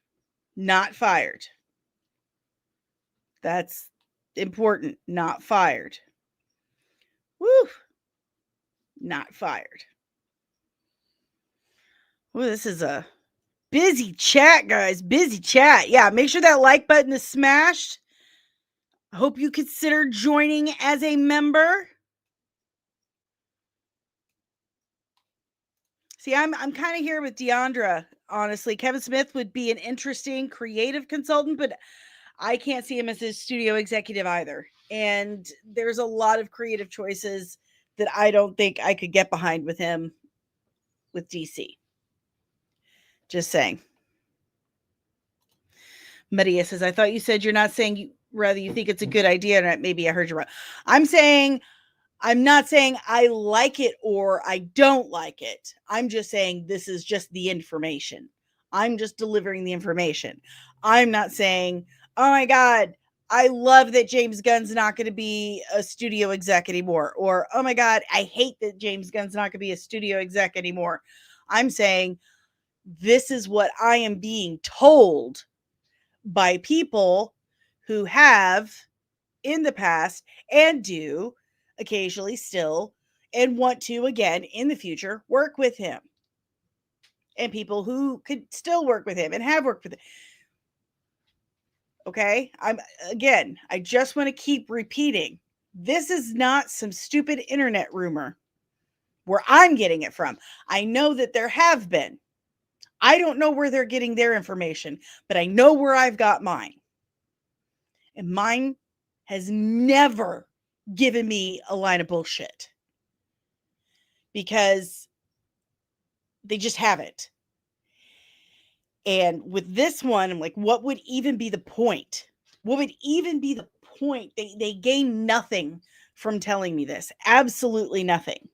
Speaker 1: Not fired. That's important. Not fired. Woo. Not fired. Well, this is a busy chat, guys. Busy chat. Yeah, make sure that like button is smashed. I hope you consider joining as a member. See, I'm kind of here with Deandra, honestly. Kevin Smith would be an interesting creative consultant, but I can't see him as a studio executive either. And there's a lot of creative choices that I don't think I could get behind with him with DC. Just saying. Maria says, I thought you said you're not saying rather you think it's a good idea. And maybe I heard you wrong. I'm not saying I like it or I don't like it. I'm just saying this is just the information. I'm just delivering the information. I'm not saying, oh my God, I love that James Gunn's not going to be a studio exec anymore. Or, oh my God, I hate that James Gunn's not going to be a studio exec anymore. I'm saying this is what I am being told by people who have in the past and do occasionally still and want to again in the future work with him, and people who could still work with him and have worked with him. Okay, I just want to keep repeating, this is not some stupid internet rumor where I'm getting it from. I know that there have been. I don't know where they're getting their information, but I know where I've got mine, and mine has never given me a line of bullshit, because they just haven't. And with this one, I'm like, what would even be the point? What would even be the point? They gain nothing from telling me this. Absolutely nothing.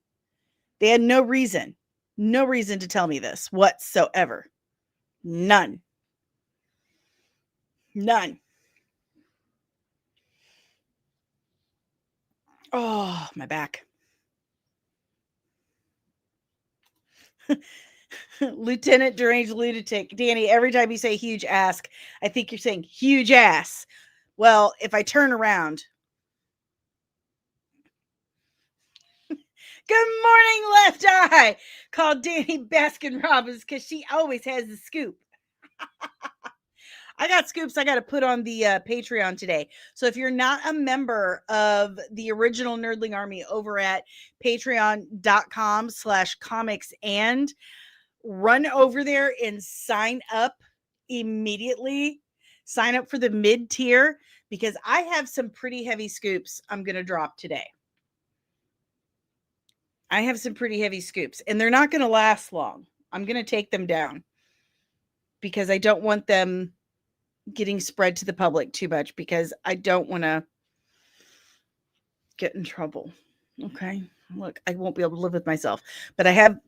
Speaker 1: They had no reason to tell me this whatsoever. None. Oh, my back. Lieutenant Deranged Lunatic. Dani, every time you say huge ask, I think you're saying huge ass. Well, if I turn around. Good morning, Left Eye. Called Dani Baskin Robbins because she always has the scoop. I got scoops I got to put on the Patreon today. So if you're not a member of the original Nerdling Army over at patreon.com/comics, and run over there and sign up immediately. Sign up for the mid tier, because I have some pretty heavy scoops I'm going to drop today. I have some pretty heavy scoops, and they're not going to last long. I'm going to take them down because I don't want them getting spread to the public too much, because I don't want to get in trouble. Okay. Look, I won't be able to live with myself, but I have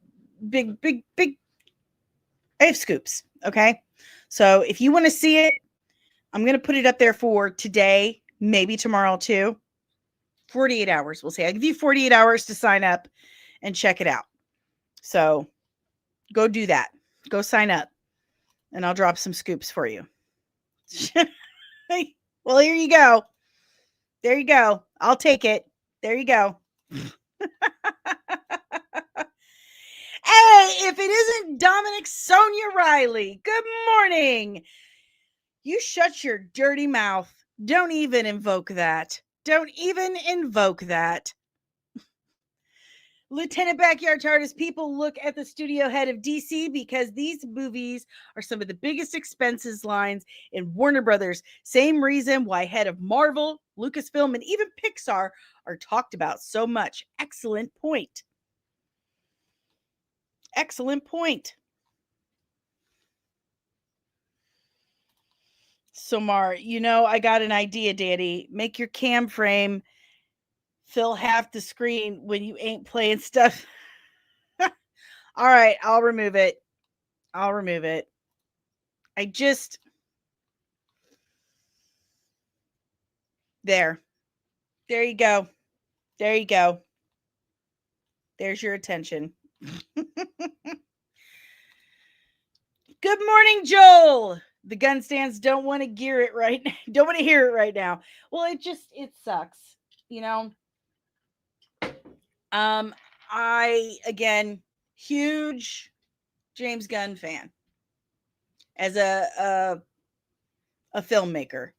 Speaker 1: big, I have scoops. Okay. So if you want to see it, I'm going to put it up there for today, maybe tomorrow too. 48 hours, we'll say. I'll give you 48 hours to sign up and check it out. So go do that. Go sign up, and I'll drop some scoops for you. Well, here you go. There you go. I'll take it. There you go. Hey, if it isn't Dominic Sonia Riley, good morning. You shut your dirty mouth. Don't even invoke that. Don't even invoke that. Lieutenant Backyard TARDIS, people look at the studio head of DC because these movies are some of the biggest expenses lines in Warner Brothers. Same reason why head of Marvel, Lucasfilm, and even Pixar are talked about so much. Excellent point. Excellent point. Somar, I got an idea, Daddy. Make your cam frame fill half the screen when you ain't playing stuff. All right, I'll remove it. There you go. There's your attention. Good morning, Joel. The gun stands don't want to hear it right now. Well, it sucks, I, again, huge James Gunn fan as a filmmaker.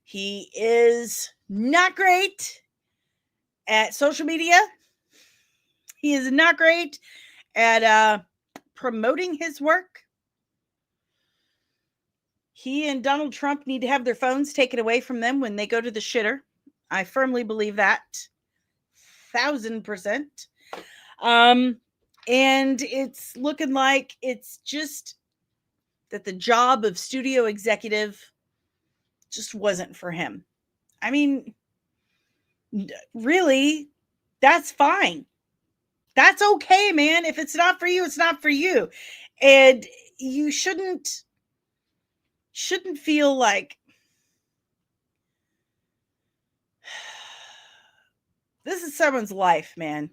Speaker 1: He is not great at social media. He is not great at promoting his work. He and Donald Trump need to have their phones taken away from them when they go to the shitter. I firmly believe that. 1000%. And it's looking like it's just that the job of studio executive just wasn't for him. I mean, really, that's fine. That's okay, man. If it's not for you, it's not for you. And you shouldn't feel like this is someone's life, man.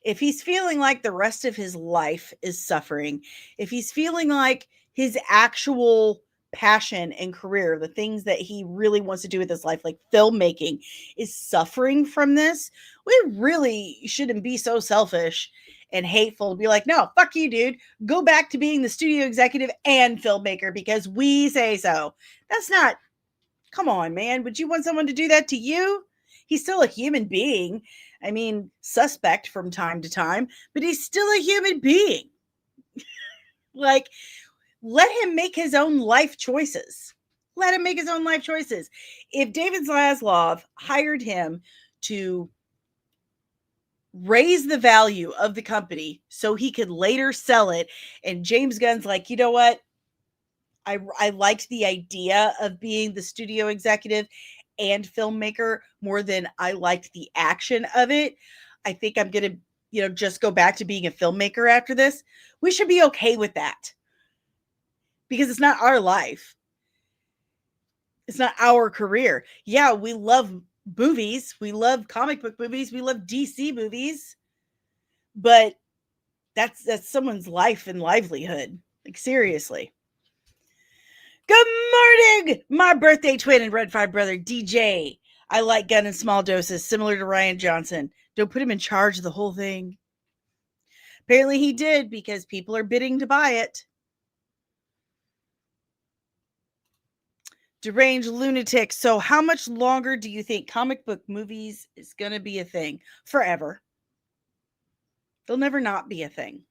Speaker 1: If he's feeling like the rest of his life is suffering, if he's feeling like his actual passion and career, the things that he really wants to do with his life, like filmmaking, is suffering from this, we really shouldn't be so selfish and hateful to be like, no, fuck you, dude. Go back to being the studio executive and filmmaker because we say so. That's not, come on, man. Would you want someone to do that to you? He's still a human being. I mean, suspect from time to time, but he's still a human being. Like, let him make his own life choices. If David Zaslav hired him to raise the value of the company so he could later sell it, and James Gunn's like, you know what? I liked the idea of being the studio executive and filmmaker more than I liked the action of it. I think I'm going to, just go back to being a filmmaker after this. We should be okay with that because it's not our life. It's not our career. Yeah, we love movies. We love comic book movies. We love DC movies. But that's someone's life and livelihood. Like, seriously. Good morning, my birthday twin and Red 5 brother, DJ. I like Gunn in small doses, similar to Ryan Johnson. Don't put him in charge of the whole thing. Apparently he did because people are bidding to buy it. Deranged lunatic. So how much longer do you think comic book movies is going to be a thing? Forever. They'll never not be a thing.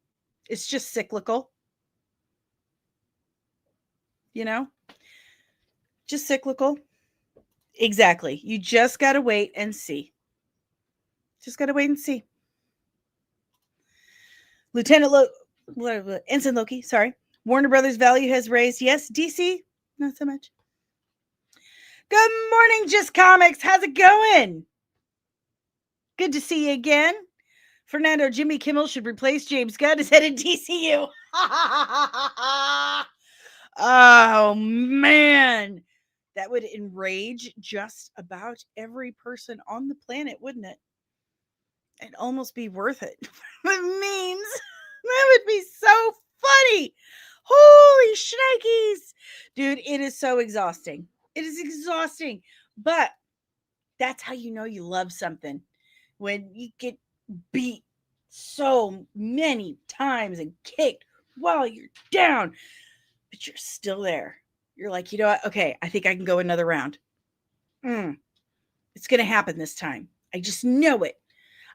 Speaker 1: It's just cyclical. Just cyclical. Exactly. You just got to wait and see. Ensign Loki, sorry. Warner Brothers value has raised. Yes, DC, not so much. Good morning, Just Comics. How's it going? Good to see you again. Fernando, Jimmy Kimmel should replace James Gunn as head of DCU. Oh, man. That would enrage just about every person on the planet, wouldn't it? It'd almost be worth it. The memes. That would be so funny. Holy shnikes. Dude, it is so exhausting. It is exhausting. But that's how you know you love something. When you get beat so many times and kicked while you're down, but you're still there. You're like, you know what? Okay, I think I can go another round. It's going to happen this time. I just know it.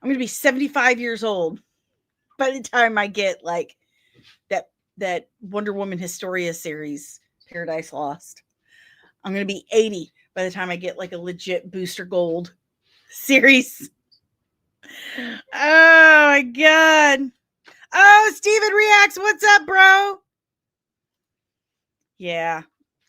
Speaker 1: I'm going to be 75 years old by the time I get like that Wonder Woman Historia series, Paradise Lost. I'm going to be 80 by the time I get like a legit Booster Gold series. Oh my God. Oh, Steven Reacts. What's up, bro? Yeah,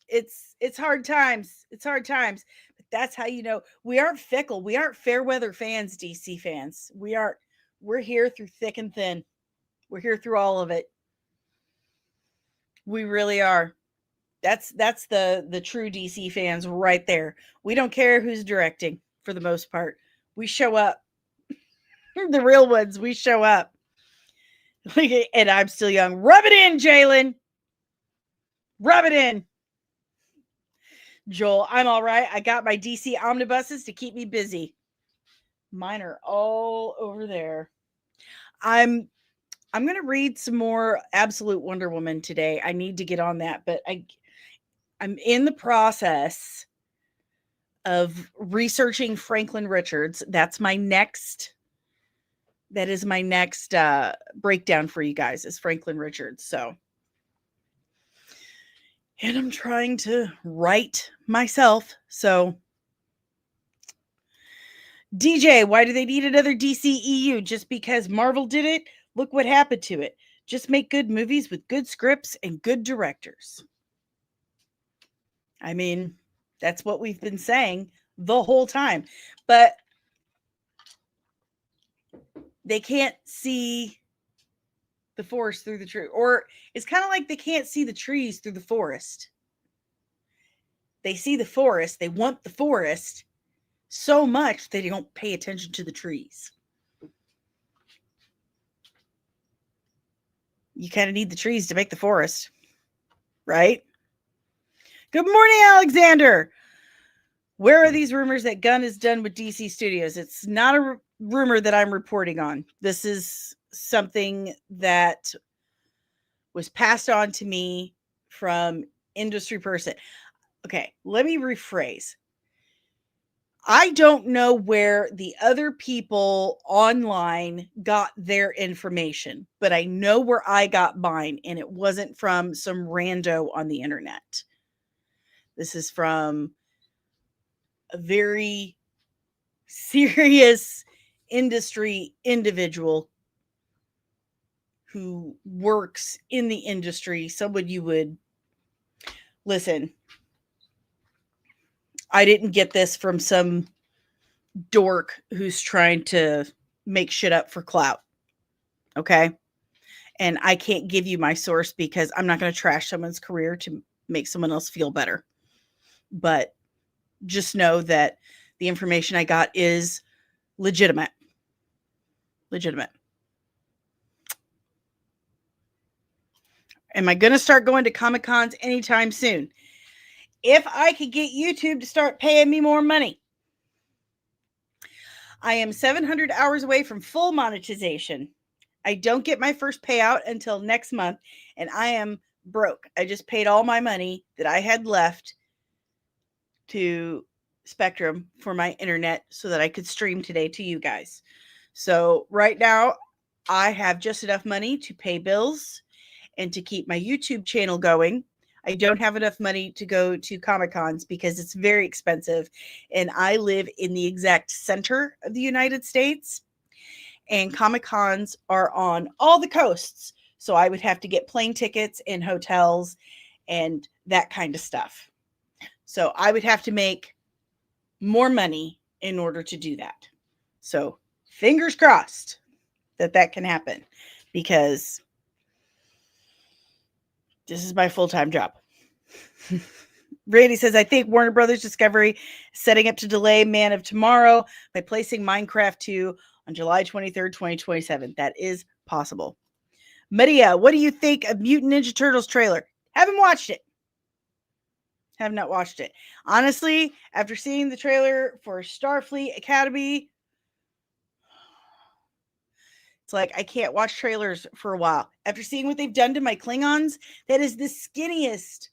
Speaker 1: it's hard times. It's hard times. But that's how you know we aren't fickle. We aren't fair weather fans, DC fans. We're here through thick and thin. We're here through all of it. We really are. That's the true DC fans right there. We don't care who's directing for the most part. We show up. The real ones, we show up. And I'm still young. Rub it in, Jalen. Rub it in. Joel, I'm all right. I got my DC omnibuses to keep me busy. Mine are all over there. I'm going to read some more Absolute Wonder Woman today. I need to get on that, but I'm in the process of researching Franklin Richards. That is my next breakdown for you guys, is Franklin Richards. So, and I'm trying to write myself. So, DJ, why do they need another DCEU? Just because Marvel did it? Look what happened to it. Just make good movies with good scripts and good directors. I mean, that's what we've been saying the whole time. But they can't see the forest through the tree. Or it's kind of like they can't see the trees through the forest. They see the forest. They want the forest so much they don't pay attention to the trees. You kind of need the trees to make the forest, right? Good morning, Alexander. Where are these rumors that Gunn is done with DC Studios? It's not a rumor that I'm reporting on. This is something that was passed on to me from industry person. Okay, let me rephrase. I don't know where the other people online got their information, but I know where I got mine, and it wasn't from some rando on the internet. This is from a very serious industry individual who works in the industry. Someone you would listen. I didn't get this from some dork who's trying to make shit up for clout. Okay? And I can't give you my source because I'm not going to trash someone's career to make someone else feel better. But just know that the information I got is legitimate. Legitimate. Am I going to start going to Comic-Cons anytime soon? If I could get YouTube to start paying me more money. I am 700 hours away from full monetization. I don't get my first payout until next month, and I am broke. I just paid all my money that I had left to Spectrum for my internet so that I could stream today to you guys. So right now, I have just enough money to pay bills and to keep my YouTube channel going. I don't have enough money to go to Comic-Cons because it's very expensive. And I live in the exact center of the United States. and Comic-Cons are on all the coasts. So I would have to get plane tickets and hotels and that kind of stuff. So I would have to make more money in order to do that. So fingers crossed that that can happen, because this is my full-time job. Randy says, I think Warner Brothers Discovery is setting up to delay Man of Tomorrow by placing Minecraft 2 on July 23rd, 2027. That is possible. Maria, what do you think of Mutant Ninja Turtles trailer? Haven't watched it. Have not watched it. Honestly, after seeing the trailer for Starfleet Academy, it's like I can't watch trailers for a while. After seeing what they've done to my Klingons, that is the skinniest,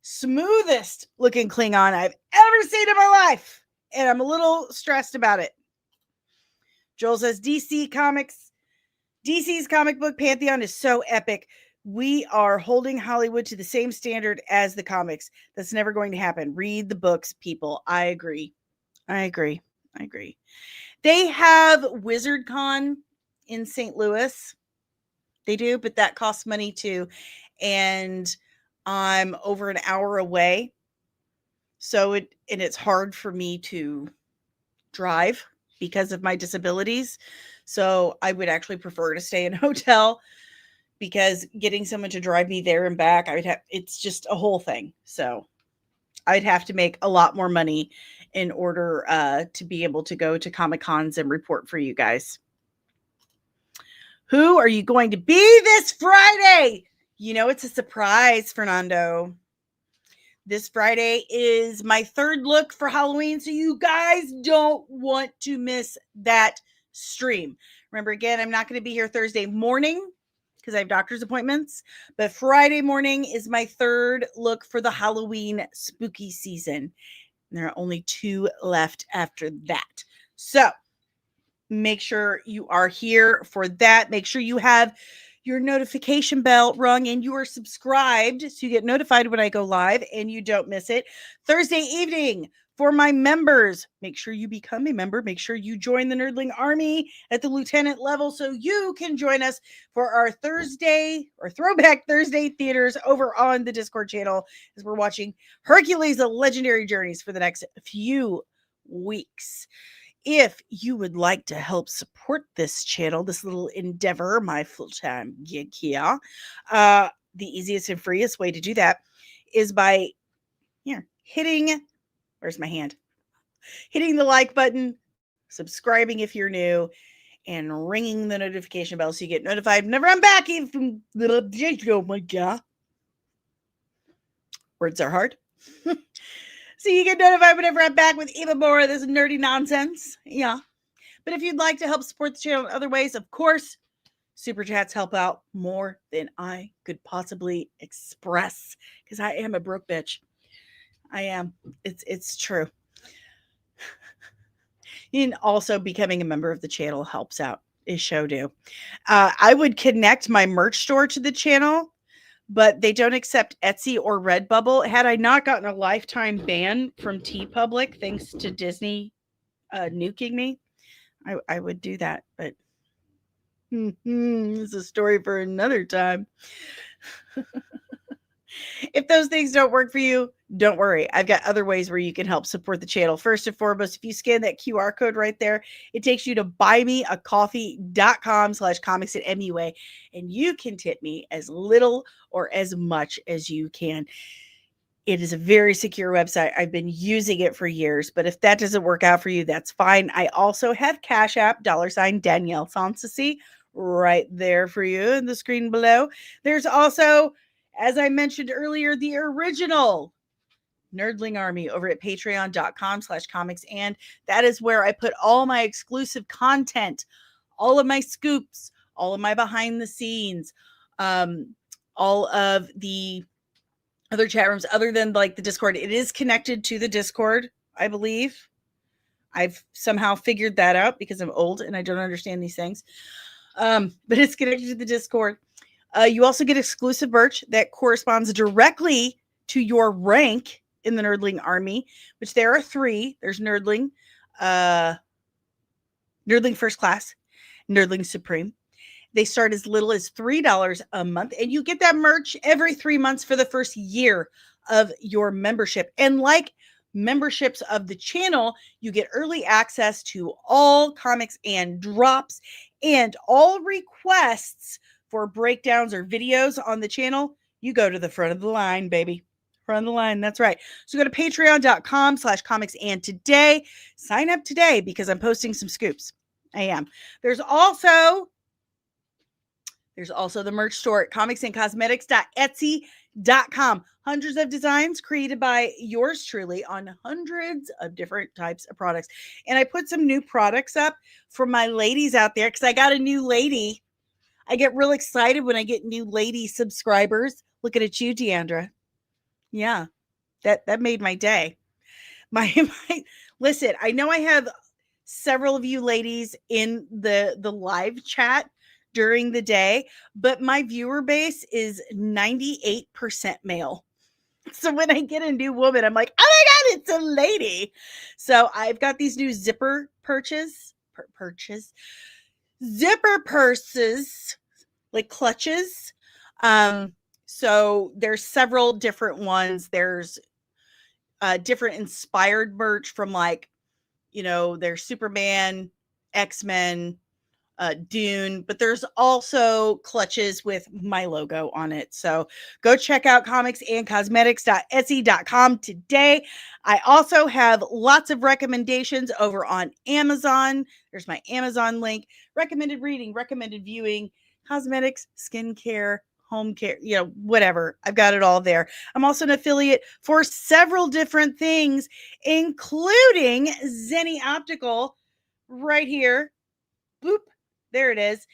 Speaker 1: smoothest looking Klingon I've ever seen in my life. And I'm a little stressed about it. Joel says DC's comic book pantheon is so epic. We are holding Hollywood to the same standard as the comics. That's never going to happen. Read the books, people. I agree. They have WizardCon in St. Louis. They do, but that costs money too. And I'm over an hour away. So it's hard for me to drive because of my disabilities. So I would actually prefer to stay in a hotel, because getting someone to drive me there and back, it's just a whole thing. So I'd have to make a lot more money in order to be able to go to Comic-Cons and report for you guys. Who are you going to be this Friday? You know, it's a surprise, Fernando. This Friday is my third look for Halloween, so you guys don't want to miss that stream. Remember, again, I'm not going to be here Thursday morning because I have doctor's appointments, but Friday morning is my third look for the Halloween spooky season. And there are only 2 left after that. So make sure you are here for that. Make sure you have your notification bell rung and you are subscribed so you get notified when I go live and you don't miss it. Thursday evening for my members, make sure you become a member. Make sure you join the Nerdling Army at the lieutenant level so you can join us for our Thursday or Throwback Thursday theaters over on the Discord channel as we're watching Hercules: The Legendary Journeys for the next few weeks. If you would like to help support this channel, this little endeavor, my full-time gig here, the easiest and freest way to do that is by hitting, where's my hand? Hitting the like button, subscribing if you're new, and ringing the notification bell so you get notified whenever I'm back. Oh my God. Words are hard. So you get notified whenever I'm back with even more of this nerdy nonsense. Yeah. But if you'd like to help support the channel in other ways, of course, super chats help out more than I could possibly express, because I am a broke bitch. I am. It's true. And also becoming a member of the channel helps out. It sure do. I would connect my merch store to the channel, but they don't accept Etsy or Redbubble. Had I not gotten a lifetime ban from TeePublic, thanks to Disney nuking me, I would do that. But it's a story for another time. If those things don't work for you, don't worry. I've got other ways where you can help support the channel. First and foremost, if you scan that QR code right there, it takes you to buymeacoffee.com/comics@MUA, and you can tip me as little or as much as you can. It is a very secure website. I've been using it for years, but if that doesn't work out for you, that's fine. I also have Cash App, $DanielleSoncasie, right there for you in the screen below. There's also, as I mentioned earlier, the original Nerdling Army over at patreon.com/comics. And that is where I put all my exclusive content, all of my scoops, all of my behind the scenes, all of the other chat rooms other than like the Discord. It is connected to the Discord, I believe. I've somehow figured that out because I'm old and I don't understand these things. But it's connected to the Discord. You also get exclusive merch that corresponds directly to your rank in the Nerdling Army, which there are 3. There's Nerdling, Nerdling First Class, Nerdling Supreme. They start as little as $3 a month, and you get that merch every 3 months for the first year of your membership. And like memberships of the channel, you get early access to all comics and drops, and all requests for breakdowns or videos on the channel. You go to the front of the line, baby. Front of the line. That's right. So go to patreon.com/comics and today. Sign up today because I'm posting some scoops. I am. There's also the merch store at comicsandcosmetics.etsy.com. Hundreds of designs created by yours truly on hundreds of different types of products. And I put some new products up for my ladies out there because I got a new lady. I get real excited when I get new lady subscribers. Looking at you, Deandra. Yeah, that made my day. My listen, I know I have several of you ladies in the live chat during the day, but my viewer base is 98% male. So when I get a new woman, I'm like, oh my God, it's a lady. So I've got these new zipper zipper purses, like clutches. So there's several different ones. There's different inspired merch from like, there's Superman, X-Men, Dune, but there's also clutches with my logo on it. So go check out comicsandcosmetics.etsy.com today. I also have lots of recommendations over on Amazon. There's my Amazon link, recommended reading, recommended viewing, cosmetics, skincare, home care, whatever. I've got it all there. I'm also an affiliate for several different things, including Zenni Optical right here. Boop. There it is.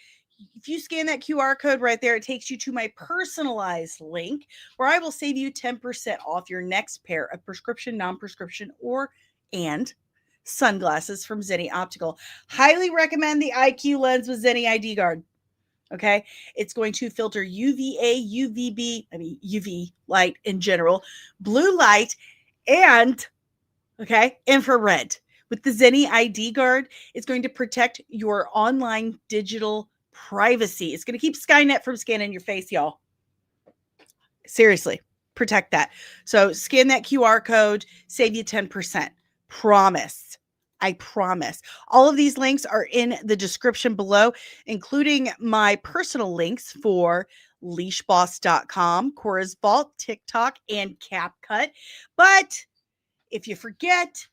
Speaker 1: If you scan that QR code right there, it takes you to my personalized link where I will save you 10% off your next pair of prescription, non-prescription, and sunglasses from Zenni Optical. Highly recommend the IQ lens with Zenni ID Guard. Okay. It's going to filter UVA, UV light in general, blue light, and infrared. With the Zenni ID Guard, it's going to protect your online digital privacy. It's going to keep Skynet from scanning your face, y'all. Seriously, protect that. So scan that QR code, save you 10%. Promise. I promise. All of these links are in the description below, including my personal links for leashboss.com, Cora's Vault, TikTok, and CapCut. But if you forget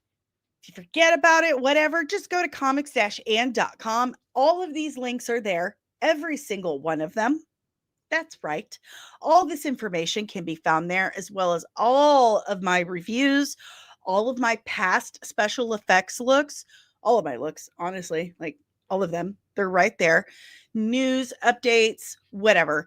Speaker 1: about it, whatever, just go to comics-and.com. All of these links are there, every single one of them. That's right. All this information can be found there, as well as all of my reviews, all of my past special effects looks, all of my looks, honestly, like all of them. They're right there. News, updates, whatever.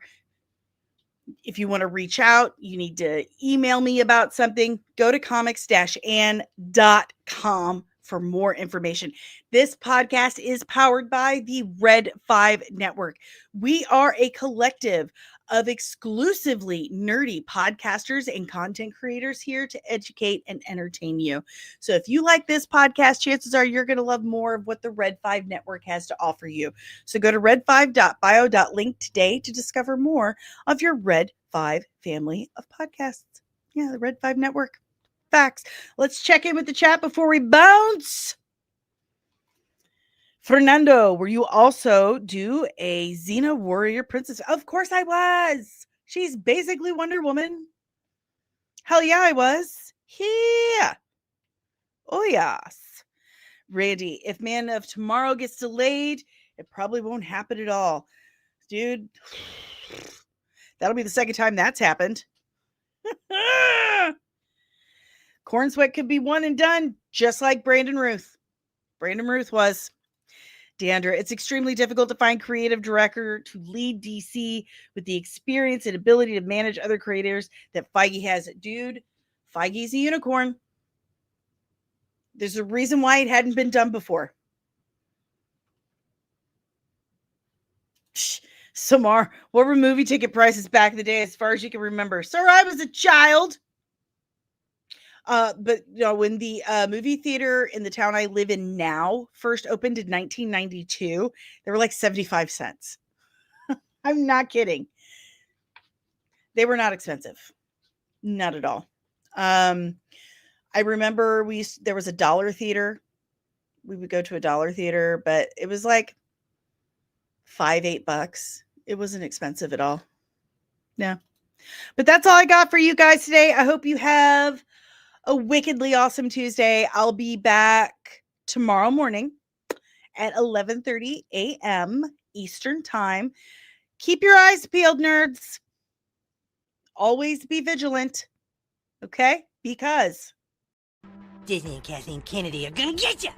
Speaker 1: If you want to reach out, you need to email me about something, go to comics-and.com for more information. This podcast is powered by the Red 5 Network. We are a collective of exclusively nerdy podcasters and content creators here to educate and entertain you. So if you like this podcast, chances are you're going to love more of what the Red 5 Network has to offer you. So go to red5.bio.link today to discover more of your Red 5 family of podcasts. Yeah, the Red 5 Network. Facts. Let's check in with the chat before we bounce. Fernando, were you also do a Xena Warrior Princess? Of course I was. She's basically Wonder Woman. Hell yeah, I was. Yeah. Oh, yes. Randy, if Man of Tomorrow gets delayed, it probably won't happen at all. Dude, that'll be the second time that's happened. Corn Sweat could be one and done, just like Brandon Ruth. Brandon Ruth was. Deandra, it's extremely difficult to find creative director to lead DC with the experience and ability to manage other creators that Feige has. Dude, Feige's a unicorn. There's a reason why it hadn't been done before. Samar, what were movie ticket prices back in the day as far as you can remember? Sir, I was a child. But you know, when the movie theater in the town I live in now first opened in 1992, they were like 75 cents. I'm not kidding. They were not expensive. Not at all. I remember there was a dollar theater. We would go to a dollar theater, but it was like $5-8. It wasn't expensive at all. No. But that's all I got for you guys today. I hope you have a wickedly awesome Tuesday. I'll be back tomorrow morning at 11:30 a.m. Eastern Time. Keep your eyes peeled, nerds. Always be vigilant. Okay? Because
Speaker 5: Disney and Cassie and Kennedy are gonna get you!